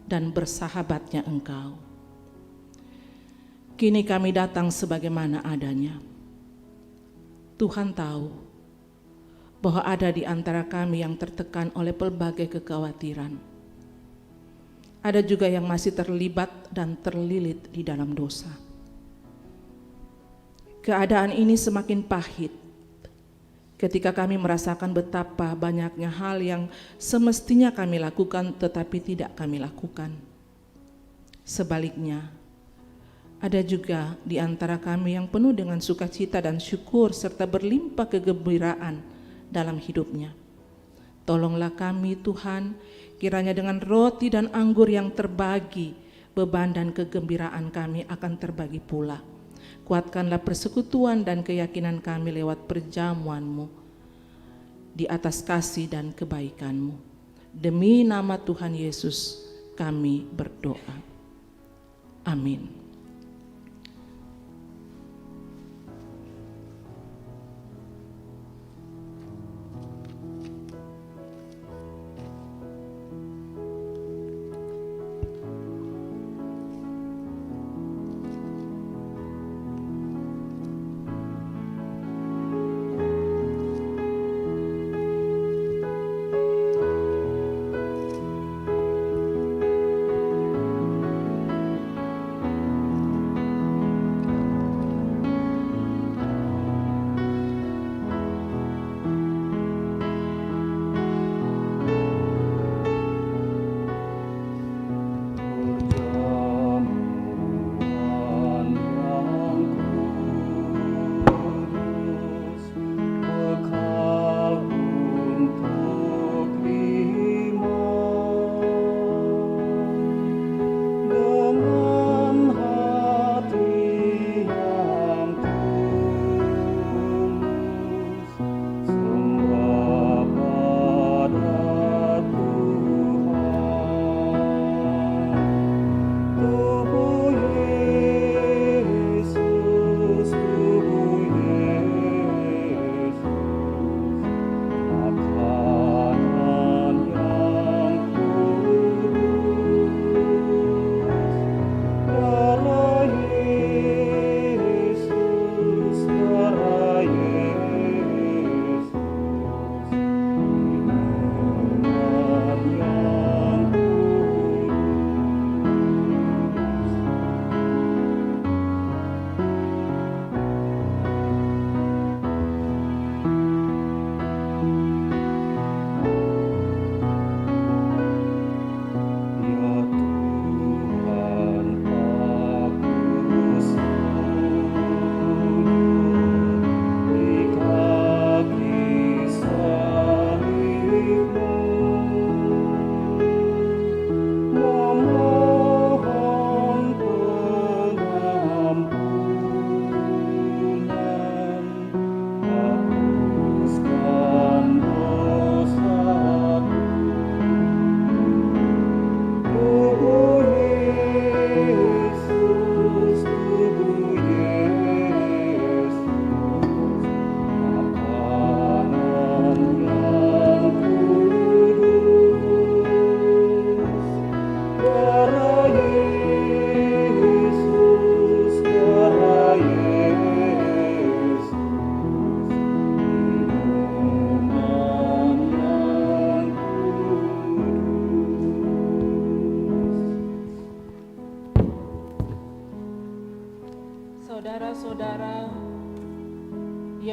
dan bersahabatnya Engkau. Kini kami datang sebagaimana adanya. Tuhan tahu bahwa ada di antara kami yang tertekan oleh pelbagai kekhawatiran. Ada juga yang masih terlibat dan terlilit di dalam dosa. Keadaan ini semakin pahit ketika kami merasakan betapa banyaknya hal yang semestinya kami lakukan tetapi tidak kami lakukan. Sebaliknya, ada juga di antara kami yang penuh dengan sukacita dan syukur serta berlimpah kegembiraan dalam hidupnya. Tolonglah kami Tuhan, kiranya dengan roti dan anggur yang terbagi, beban dan kegembiraan kami akan terbagi pula. Kuatkanlah persekutuan dan keyakinan kami lewat perjamuan-Mu di atas kasih dan kebaikan-Mu. Demi nama Tuhan Yesus kami berdoa. Amin.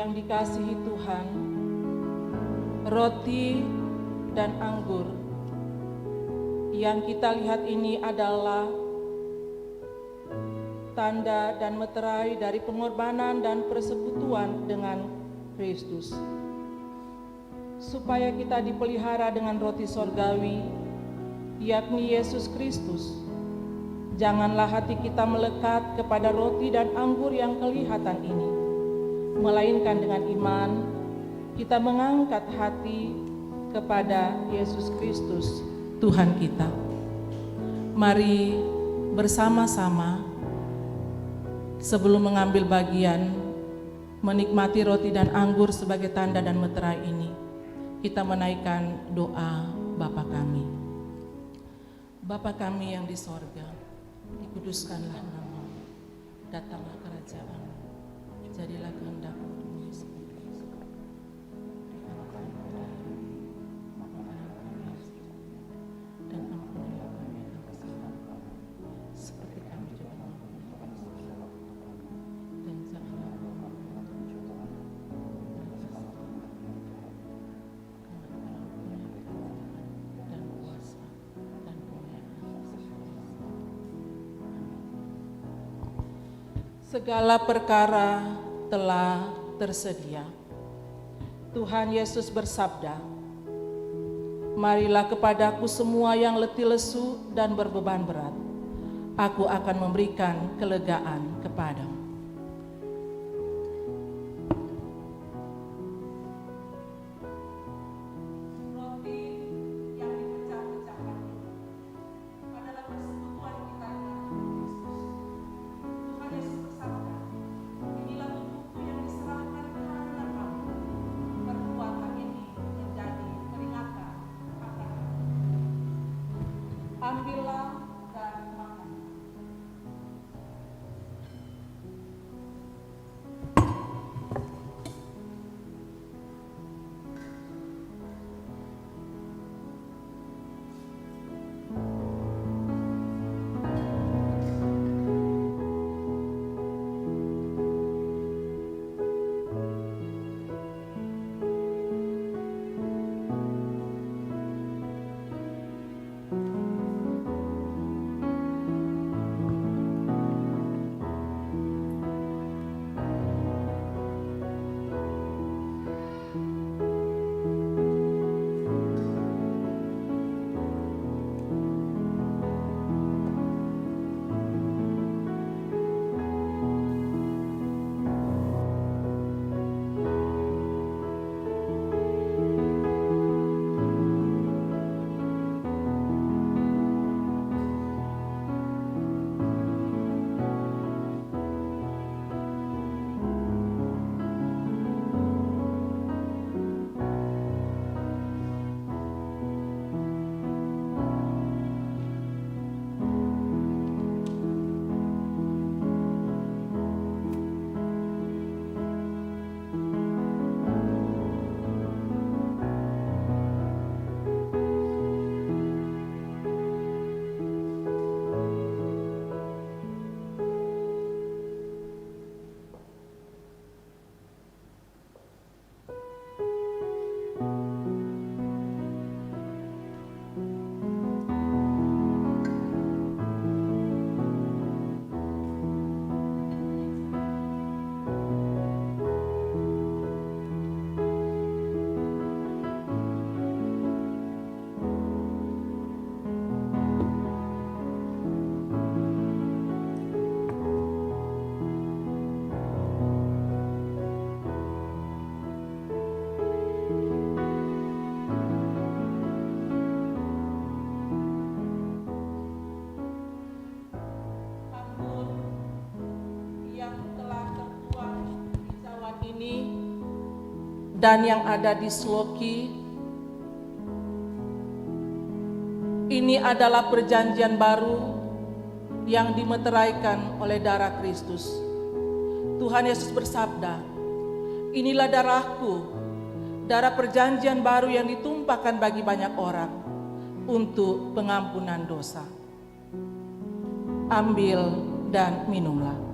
yang dikasihi Tuhan, roti dan anggur yang kita lihat ini adalah tanda dan meterai dari pengorbanan dan persekutuan dengan Kristus. Supaya kita dipelihara dengan roti sorgawi, yakni Yesus Kristus, janganlah hati kita melekat kepada roti dan anggur yang kelihatan ini, melainkan dengan iman kita mengangkat hati kepada Yesus Kristus, Tuhan kita. Mari bersama-sama sebelum mengambil bagian menikmati roti dan anggur sebagai tanda dan meterai ini, kita menaikkan doa Bapa kami. Bapa kami yang di sorga, dikuduskanlah nama-Mu, datanglah kerajaan-Mu, jadilah kehendak-Mu di bumi seperti di surga. Berikanlah kami hari makanan kami dan ampunilah kami akan kesalahan kami, seperti kami juga mengampuni kesalahan kami. Dan janganlah kami mencobaan, dan kuasa dan kemuliaan. Segala perkara telah tersedia. Tuhan Yesus bersabda, "Marilah kepadaku semua yang letih lesu dan berbeban berat, aku akan memberikan kelegaan kepadamu." Roti yang dipecah-pecahkan adalah persekutuan kita dengan Kristus. Tuhan Yesus bersabda, "Inilah tubuhku yang diserahkan karena kamu. Perbuatan ini menjadi peringatan akan aku." Ambillah dan makan. Dan yang ada di Sloki, ini adalah perjanjian baru yang dimeteraikan oleh darah Kristus. Tuhan Yesus bersabda, "Inilah darahku, darah perjanjian baru yang ditumpahkan bagi banyak orang untuk pengampunan dosa. Ambil dan minumlah."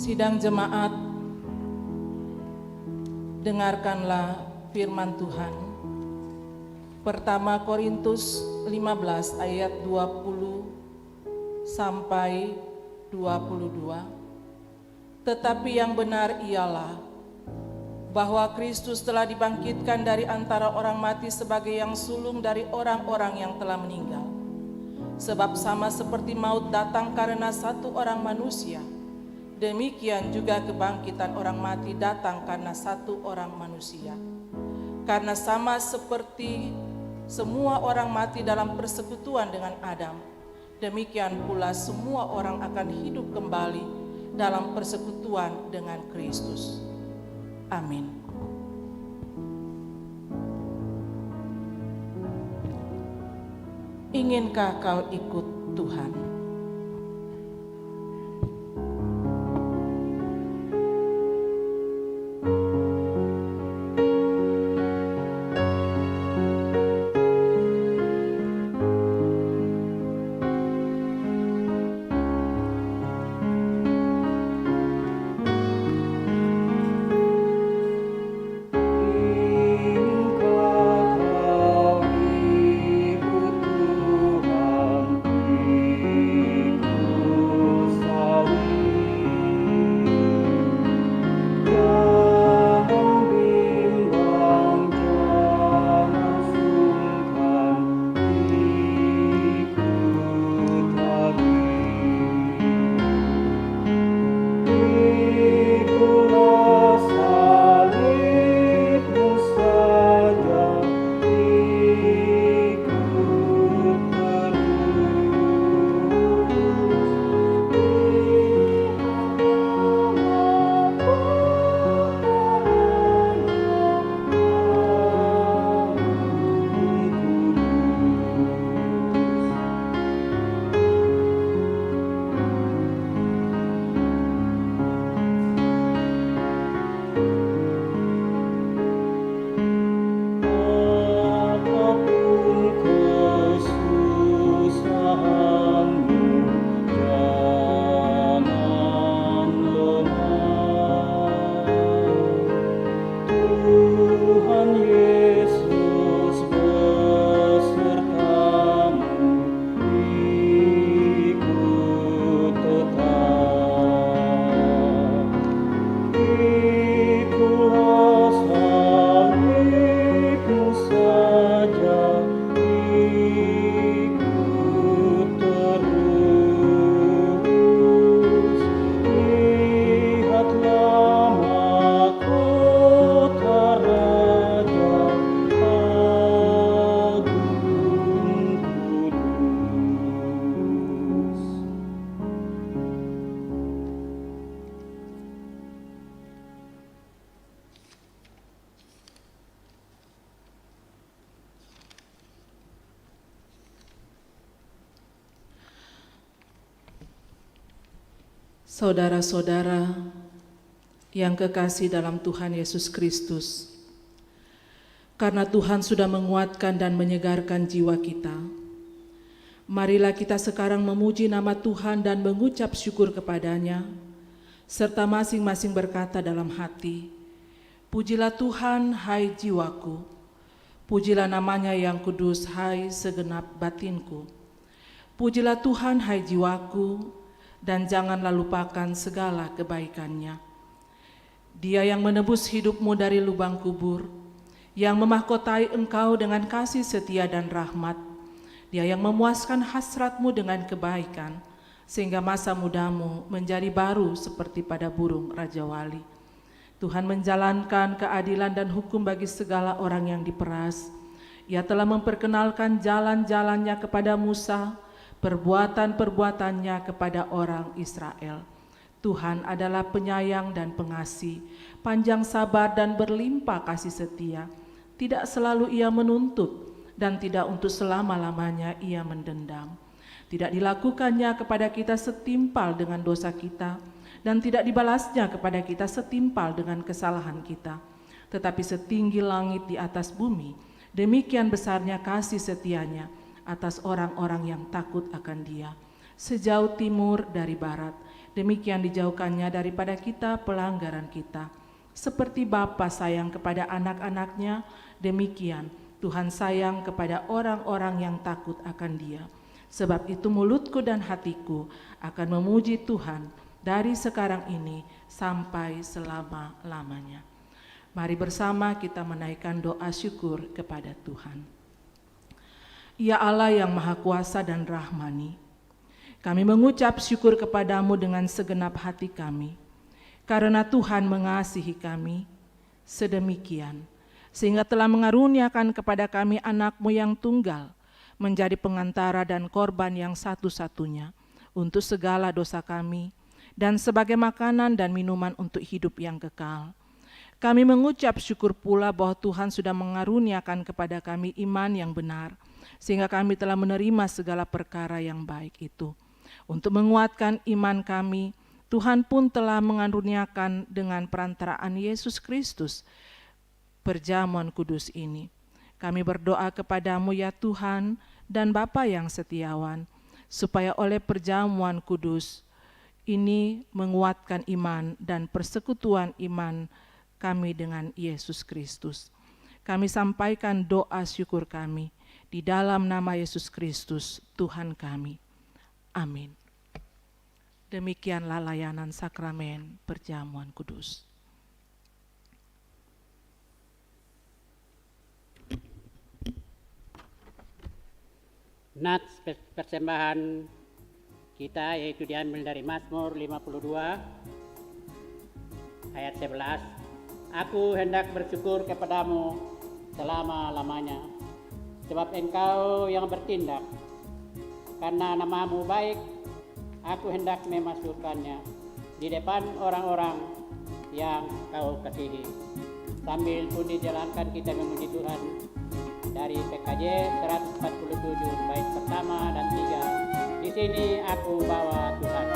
Sidang jemaat, dengarkanlah firman Tuhan. Pertama Korintus 15 ayat 20 sampai 22. Tetapi yang benar ialah bahwa Kristus telah dibangkitkan dari antara orang mati sebagai yang sulung dari orang-orang yang telah meninggal. Sebab sama seperti maut datang karena satu orang manusia, demikian juga kebangkitan orang mati datang karena satu orang manusia. Karena sama seperti semua orang mati dalam persekutuan dengan Adam, demikian pula semua orang akan hidup kembali dalam persekutuan dengan Kristus. Amin. Inginkah kau ikut Tuhan? Saudara-saudara yang kekasih dalam Tuhan Yesus Kristus, karena Tuhan sudah menguatkan dan menyegarkan jiwa kita, marilah kita sekarang memuji nama Tuhan dan mengucap syukur kepada-Nya, serta masing-masing berkata dalam hati, pujilah Tuhan, hai jiwaku, pujilah namanya yang kudus, hai segenap batinku. Pujilah Tuhan, hai jiwaku, dan janganlah lupakan segala kebaikan-Nya. Dia yang menebus hidupmu dari lubang kubur, yang memahkotai engkau dengan kasih setia dan rahmat. Dia yang memuaskan hasratmu dengan kebaikan, sehingga masa mudamu menjadi baru seperti pada burung Raja Wali. Tuhan menjalankan keadilan dan hukum bagi segala orang yang diperas. Ia telah memperkenalkan jalan-jalannya kepada Musa, perbuatan-perbuatannya kepada orang Israel. Tuhan adalah penyayang dan pengasih, panjang sabar dan berlimpah kasih setia. Tidak selalu Ia menuntut, dan tidak untuk selama-lamanya Ia mendendam. Tidak dilakukannya kepada kita setimpal dengan dosa kita, dan tidak dibalasnya kepada kita setimpal dengan kesalahan kita. Tetapi setinggi langit di atas bumi, demikian besarnya kasih setianya atas orang-orang yang takut akan Dia. Sejauh timur dari barat, Demikian dijauhkannya daripada kita pelanggaran kita. Seperti Bapa sayang kepada anak-anaknya, demikian Tuhan sayang kepada orang-orang yang takut akan Dia. Sebab itu mulutku dan hatiku akan memuji Tuhan dari sekarang ini sampai selama-lamanya. Mari bersama kita menaikkan doa syukur kepada Tuhan. Ya Allah yang Maha Kuasa dan Rahmani, kami mengucap syukur kepadamu dengan segenap hati kami, karena Tuhan mengasihi kami sedemikian, sehingga telah mengaruniakan kepada kami anak-Mu yang tunggal, menjadi pengantara dan korban yang satu-satunya untuk segala dosa kami, dan sebagai makanan dan minuman untuk hidup yang kekal. Kami mengucap syukur pula bahwa Tuhan sudah mengaruniakan kepada kami iman yang benar, sehingga kami telah menerima segala perkara yang baik itu. Untuk menguatkan iman kami, Tuhan pun telah mengaruniakan dengan perantaraan Yesus Kristus perjamuan kudus ini. Kami berdoa kepadamu ya Tuhan dan Bapa yang setiawan, supaya oleh perjamuan kudus ini menguatkan iman dan persekutuan iman kami dengan Yesus Kristus. Kami sampaikan doa syukur kami di dalam nama Yesus Kristus Tuhan kami. Amin. Demikianlah layanan sakramen perjamuan kudus. Nats persembahan kita yaitu diambil dari Mazmur 52 ayat 11. Aku hendak bersyukur kepadamu selama-lamanya, sebab engkau yang bertindak. Karena namamu baik, aku hendak memasukkannya di depan orang-orang yang kau kasihi. Sambil pun dijalankan kita memuji Tuhan dari PKJ 147 bait pertama dan 3. Di sini aku bawa Tuhan.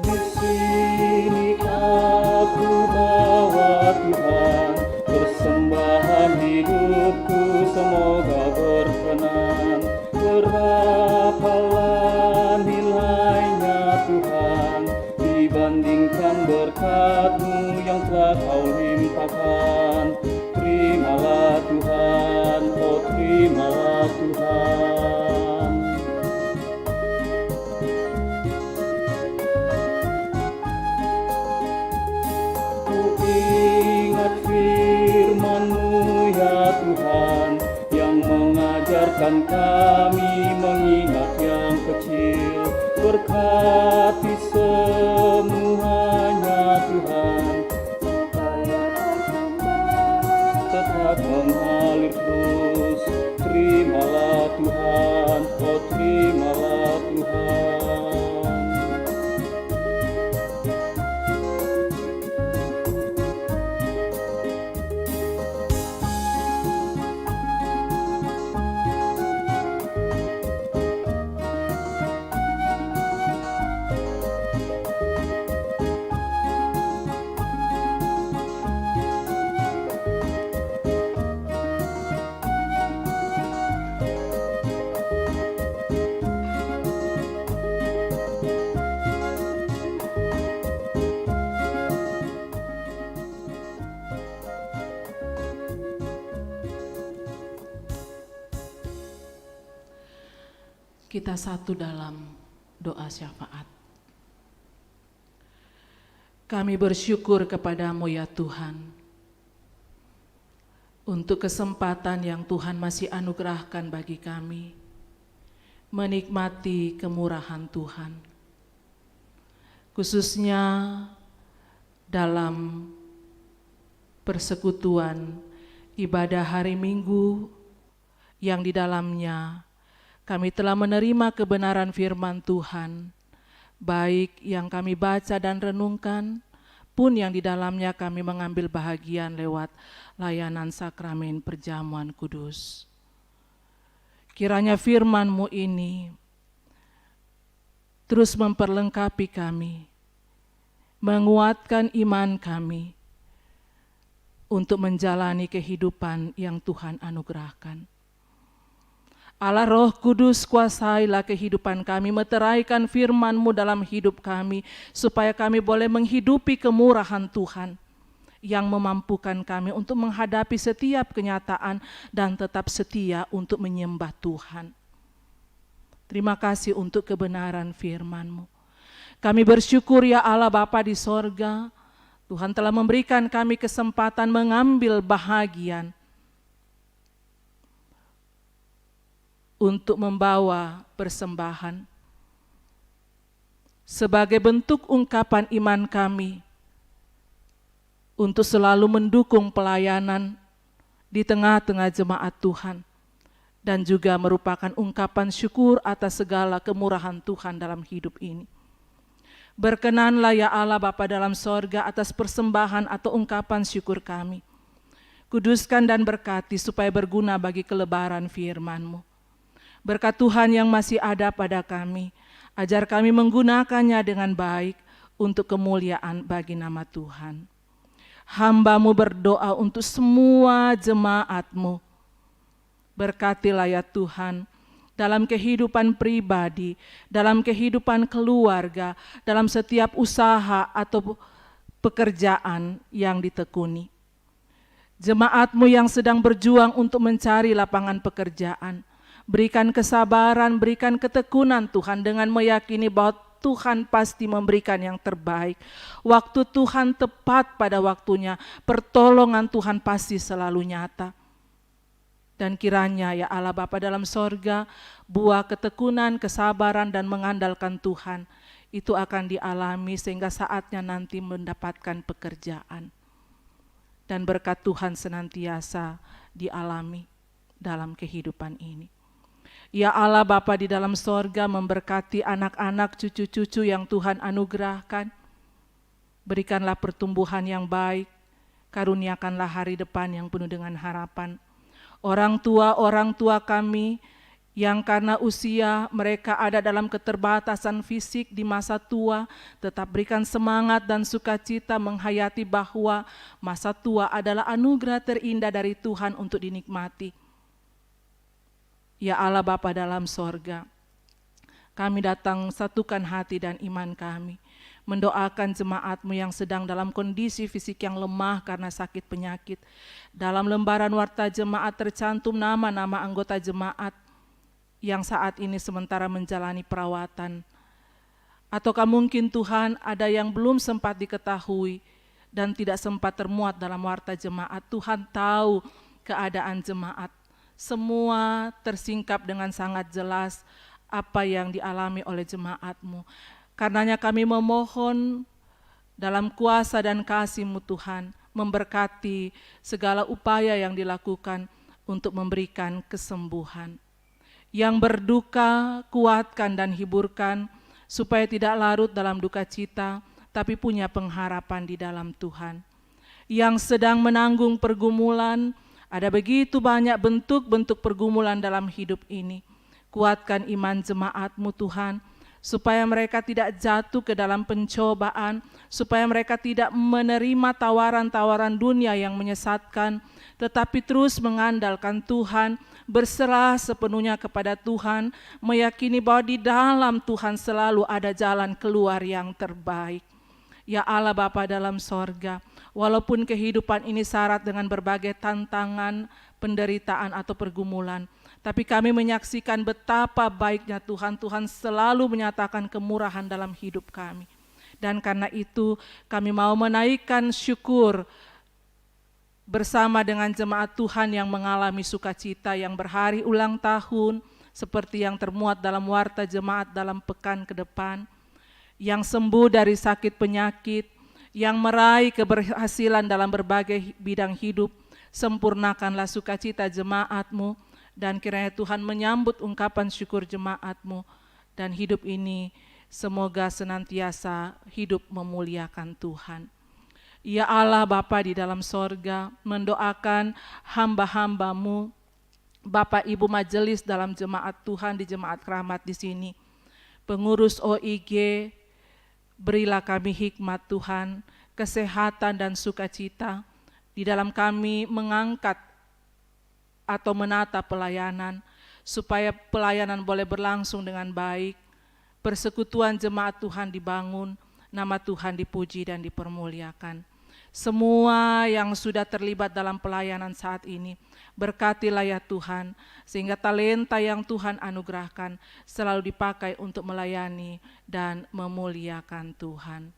Di sini aku bawa Tuhan, persembahan hidupku semoga berkenan. Berapalah nilainya Tuhan dibandingkan berkat-Mu yang telah Kau limpahkan. Terimalah Tuhan, oh terimalah Tuhan. Ku ingat firman-Mu ya Tuhan, yang mengajarkan kami mengingat yang kecil. Berkati semuanya Tuhan, supaya tetap mengalir terus. Terimalah Tuhan, oh terimalah Tuhan. Kita satu dalam doa syafaat. Kami bersyukur kepadamu ya Tuhan, untuk kesempatan yang Tuhan masih anugerahkan bagi kami, menikmati kemurahan Tuhan. Khususnya dalam persekutuan ibadah hari Minggu yang di dalamnya kami telah menerima kebenaran firman Tuhan, baik yang kami baca dan renungkan, pun yang di dalamnya kami mengambil bahagian lewat layanan sakramen perjamuan kudus. Kiranya firman-Mu ini terus memperlengkapi kami menguatkan iman kami untuk menjalani kehidupan yang Tuhan anugerahkan. Allah Roh Kudus, kuasailah kehidupan kami, meteraikan firman-Mu dalam hidup kami, supaya kami boleh menghidupi kemurahan Tuhan yang memampukan kami untuk menghadapi setiap kenyataan dan tetap setia untuk menyembah Tuhan. Terima kasih untuk kebenaran firman-Mu. Kami bersyukur ya Allah Bapa di sorga, Tuhan telah memberikan kami kesempatan mengambil bahagian untuk membawa persembahan sebagai bentuk ungkapan iman kami untuk selalu mendukung pelayanan di tengah-tengah jemaat Tuhan, dan juga merupakan ungkapan syukur atas segala kemurahan Tuhan dalam hidup ini. Berkenanlah ya Allah Bapa dalam sorga atas persembahan atau ungkapan syukur kami. Kuduskan dan berkati supaya berguna bagi kelebaran firman-Mu. Berkat Tuhan yang masih ada pada kami, ajar kami menggunakannya dengan baik untuk kemuliaan bagi nama Tuhan. Hamba-Mu berdoa untuk semua jemaat-Mu. Berkatilah ya Tuhan, dalam kehidupan pribadi, dalam kehidupan keluarga, dalam setiap usaha atau pekerjaan yang ditekuni. Jemaat-Mu yang sedang berjuang untuk mencari lapangan pekerjaan, berikan kesabaran, berikan ketekunan Tuhan dengan meyakini bahwa Tuhan pasti memberikan yang terbaik. Waktu Tuhan tepat pada waktunya, pertolongan Tuhan pasti selalu nyata. Dan kiranya ya Allah Bapa dalam sorga, buah ketekunan, kesabaran dan mengandalkan Tuhan itu akan dialami sehingga saatnya nanti mendapatkan pekerjaan. Dan berkat Tuhan senantiasa dialami dalam kehidupan ini. Ya Allah Bapa di dalam sorga, memberkati anak-anak, cucu-cucu yang Tuhan anugerahkan. Berikanlah pertumbuhan yang baik, karuniakanlah hari depan yang penuh dengan harapan. Orang tua kami yang karena usia mereka ada dalam keterbatasan fisik di masa tua, tetap berikan semangat dan sukacita menghayati bahwa masa tua adalah anugerah terindah dari Tuhan untuk dinikmati. Ya Allah Bapa dalam sorga, kami datang satukan hati dan iman kami, mendoakan jemaat-Mu yang sedang dalam kondisi fisik yang lemah karena sakit penyakit. Dalam lembaran warta jemaat tercantum nama-nama anggota jemaat yang saat ini sementara menjalani perawatan. Ataukah mungkin Tuhan ada yang belum sempat diketahui dan tidak sempat termuat dalam warta jemaat. Tuhan tahu keadaan jemaat. Semua tersingkap dengan sangat jelas apa yang dialami oleh jemaat-Mu. Karenanya kami memohon dalam kuasa dan kasih-Mu Tuhan, memberkati segala upaya yang dilakukan untuk memberikan kesembuhan. Yang berduka, kuatkan dan hiburkan, supaya tidak larut dalam duka cita, tapi punya pengharapan di dalam Tuhan. Yang sedang menanggung pergumulan, ada begitu banyak bentuk-bentuk pergumulan dalam hidup ini. Kuatkan iman jemaat-Mu Tuhan, supaya mereka tidak jatuh ke dalam pencobaan, supaya mereka tidak menerima tawaran-tawaran dunia yang menyesatkan, tetapi terus mengandalkan Tuhan, berserah sepenuhnya kepada Tuhan, meyakini bahwa di dalam Tuhan selalu ada jalan keluar yang terbaik. Ya Allah Bapa dalam sorga, walaupun kehidupan ini syarat dengan berbagai tantangan, penderitaan atau pergumulan, tapi kami menyaksikan betapa baiknya Tuhan. Tuhan selalu menyatakan kemurahan dalam hidup kami. Dan karena itu kami mau menaikkan syukur bersama dengan jemaat Tuhan yang mengalami sukacita, yang berhari ulang tahun, seperti yang termuat dalam warta jemaat dalam pekan ke depan, yang sembuh dari sakit penyakit, yang meraih keberhasilan dalam berbagai bidang hidup. Sempurnakanlah sukacita jemaat-Mu, dan kiranya Tuhan menyambut ungkapan syukur jemaat-Mu, dan hidup ini semoga senantiasa hidup memuliakan Tuhan. Ya Allah Bapa di dalam sorga, mendoakan hamba-hamba-Mu, Bapak Ibu majelis dalam jemaat Tuhan di Jemaat Keramat di sini, pengurus OIG, Berilah kami hikmat Tuhan, kesehatan dan sukacita di dalam kami mengangkat atau menata pelayanan, supaya pelayanan boleh berlangsung dengan baik, persekutuan jemaat Tuhan dibangun, nama Tuhan dipuji dan dipermuliakan. Semua yang sudah terlibat dalam pelayanan saat ini, berkatilah ya Tuhan, sehingga talenta yang Tuhan anugerahkan selalu dipakai untuk melayani dan memuliakan Tuhan.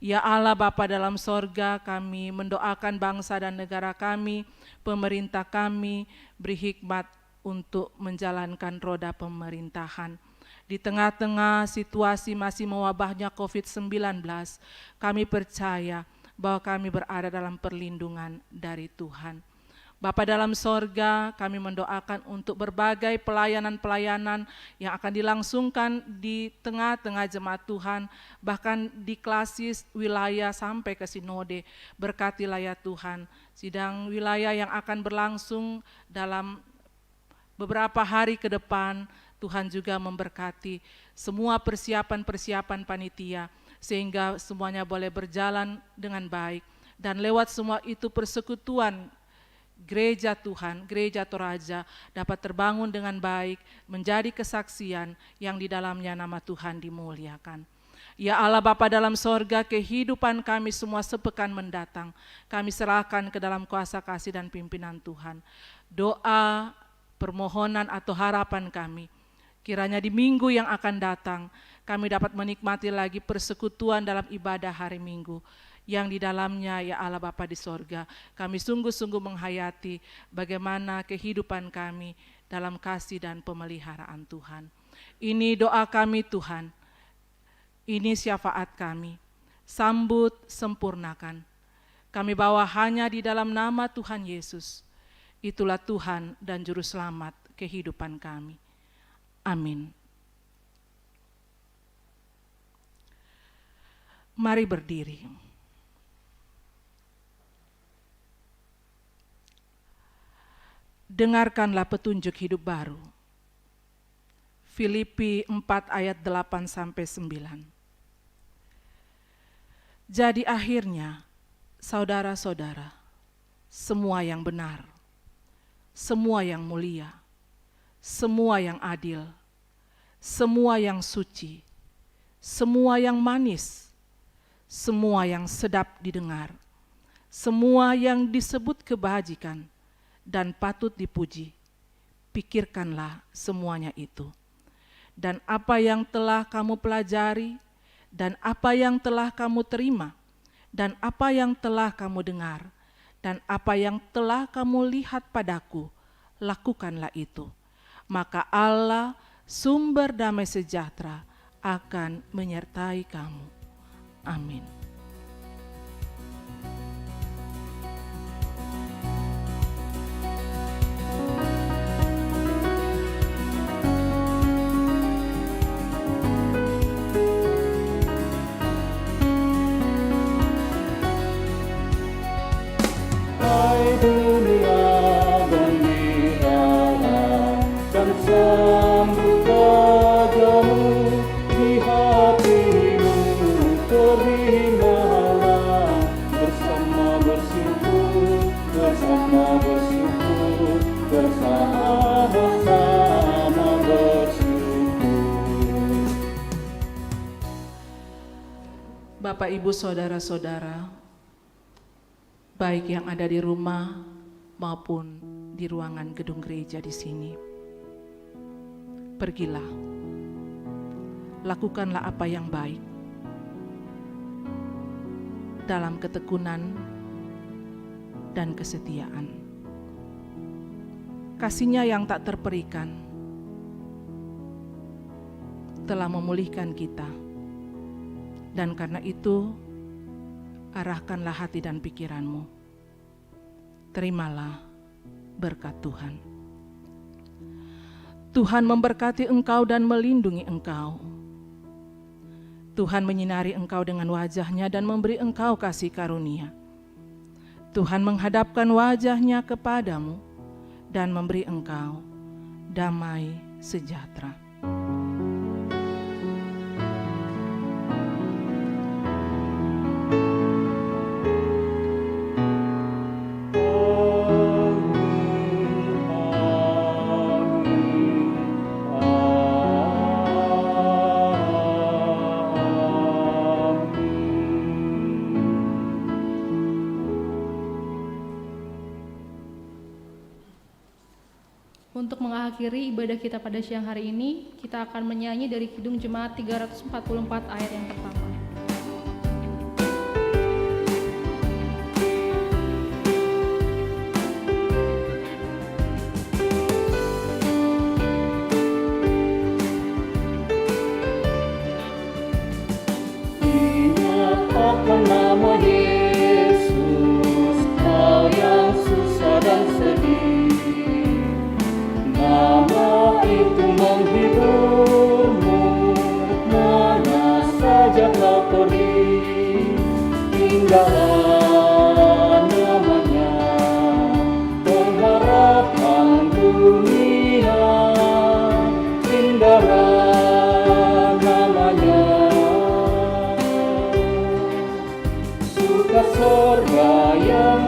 Ya Allah Bapa dalam sorga, kami mendoakan bangsa dan negara kami, pemerintah kami, beri hikmat untuk menjalankan roda pemerintahan. Di tengah-tengah situasi masih mewabahnya COVID-19, kami percaya bahwa kami berada dalam perlindungan dari Tuhan. Bapa dalam sorga, kami mendoakan untuk berbagai pelayanan-pelayanan yang akan dilangsungkan di tengah-tengah jemaat Tuhan, bahkan di klasis wilayah sampai ke sinode. Berkatilah ya Tuhan, sidang wilayah yang akan berlangsung dalam beberapa hari ke depan, Tuhan juga memberkati semua persiapan-persiapan panitia, sehingga semuanya boleh berjalan dengan baik. Dan lewat semua itu persekutuan gereja Tuhan, gereja Toraja dapat terbangun dengan baik, menjadi kesaksian yang di dalamnya nama Tuhan dimuliakan. Ya Allah Bapa dalam sorga, kehidupan kami semua sepekan mendatang, kami serahkan ke dalam kuasa kasih dan pimpinan Tuhan. Doa, permohonan atau harapan kami, kiranya di minggu yang akan datang, kami dapat menikmati lagi persekutuan dalam ibadah hari Minggu, yang di dalamnya ya Allah Bapa di sorga, kami sungguh-sungguh menghayati bagaimana kehidupan kami dalam kasih dan pemeliharaan Tuhan. Ini doa kami Tuhan, ini syafaat kami, sambut sempurnakan. Kami bawa hanya di dalam nama Tuhan Yesus, itulah Tuhan dan Juru Selamat kehidupan kami. Amin. Mari berdiri. Dengarkanlah petunjuk hidup baru. Filipi 4 ayat 8-9. Jadi akhirnya, saudara-saudara, semua yang benar, semua yang mulia, semua yang adil, semua yang suci, semua yang manis, semua yang sedap didengar, semua yang disebut kebajikan dan patut dipuji, pikirkanlah semuanya itu. Dan apa yang telah kamu pelajari, dan apa yang telah kamu terima, dan apa yang telah kamu dengar, dan apa yang telah kamu lihat padaku, lakukanlah itu. Maka Allah, sumber damai sejahtera, akan menyertai kamu. Amin. Hai dunia, gembiralah dan sambut wajahmu, di hatimu terimalah bersama bersyukur, bersama-sama bersyukur. Bapak, Ibu, saudara-saudara, baik yang ada di rumah maupun di ruangan gedung gereja di sini, pergilah, lakukanlah apa yang baik dalam ketekunan dan kesetiaan. Kasih-Nya yang tak terperikan telah memulihkan kita, dan karena itu arahkanlah hati dan pikiranmu. Terimalah berkat Tuhan. Tuhan memberkati engkau dan melindungi engkau. Tuhan menyinari engkau dengan wajah-Nya dan memberi engkau kasih karunia. Tuhan menghadapkan wajah-Nya kepadamu dan memberi engkau damai sejahtera. Untuk mengakhiri ibadah kita pada siang hari ini, kita akan menyanyi dari Kidung Jemaat 344 ayat yang pertama. Akan nama Yesus, kau yang susah dan sedih. Nama itu menghiburmu, mana saja kau pergi. Indahlah namanya, pengharapan dunia. Indahlah namanya, surga yang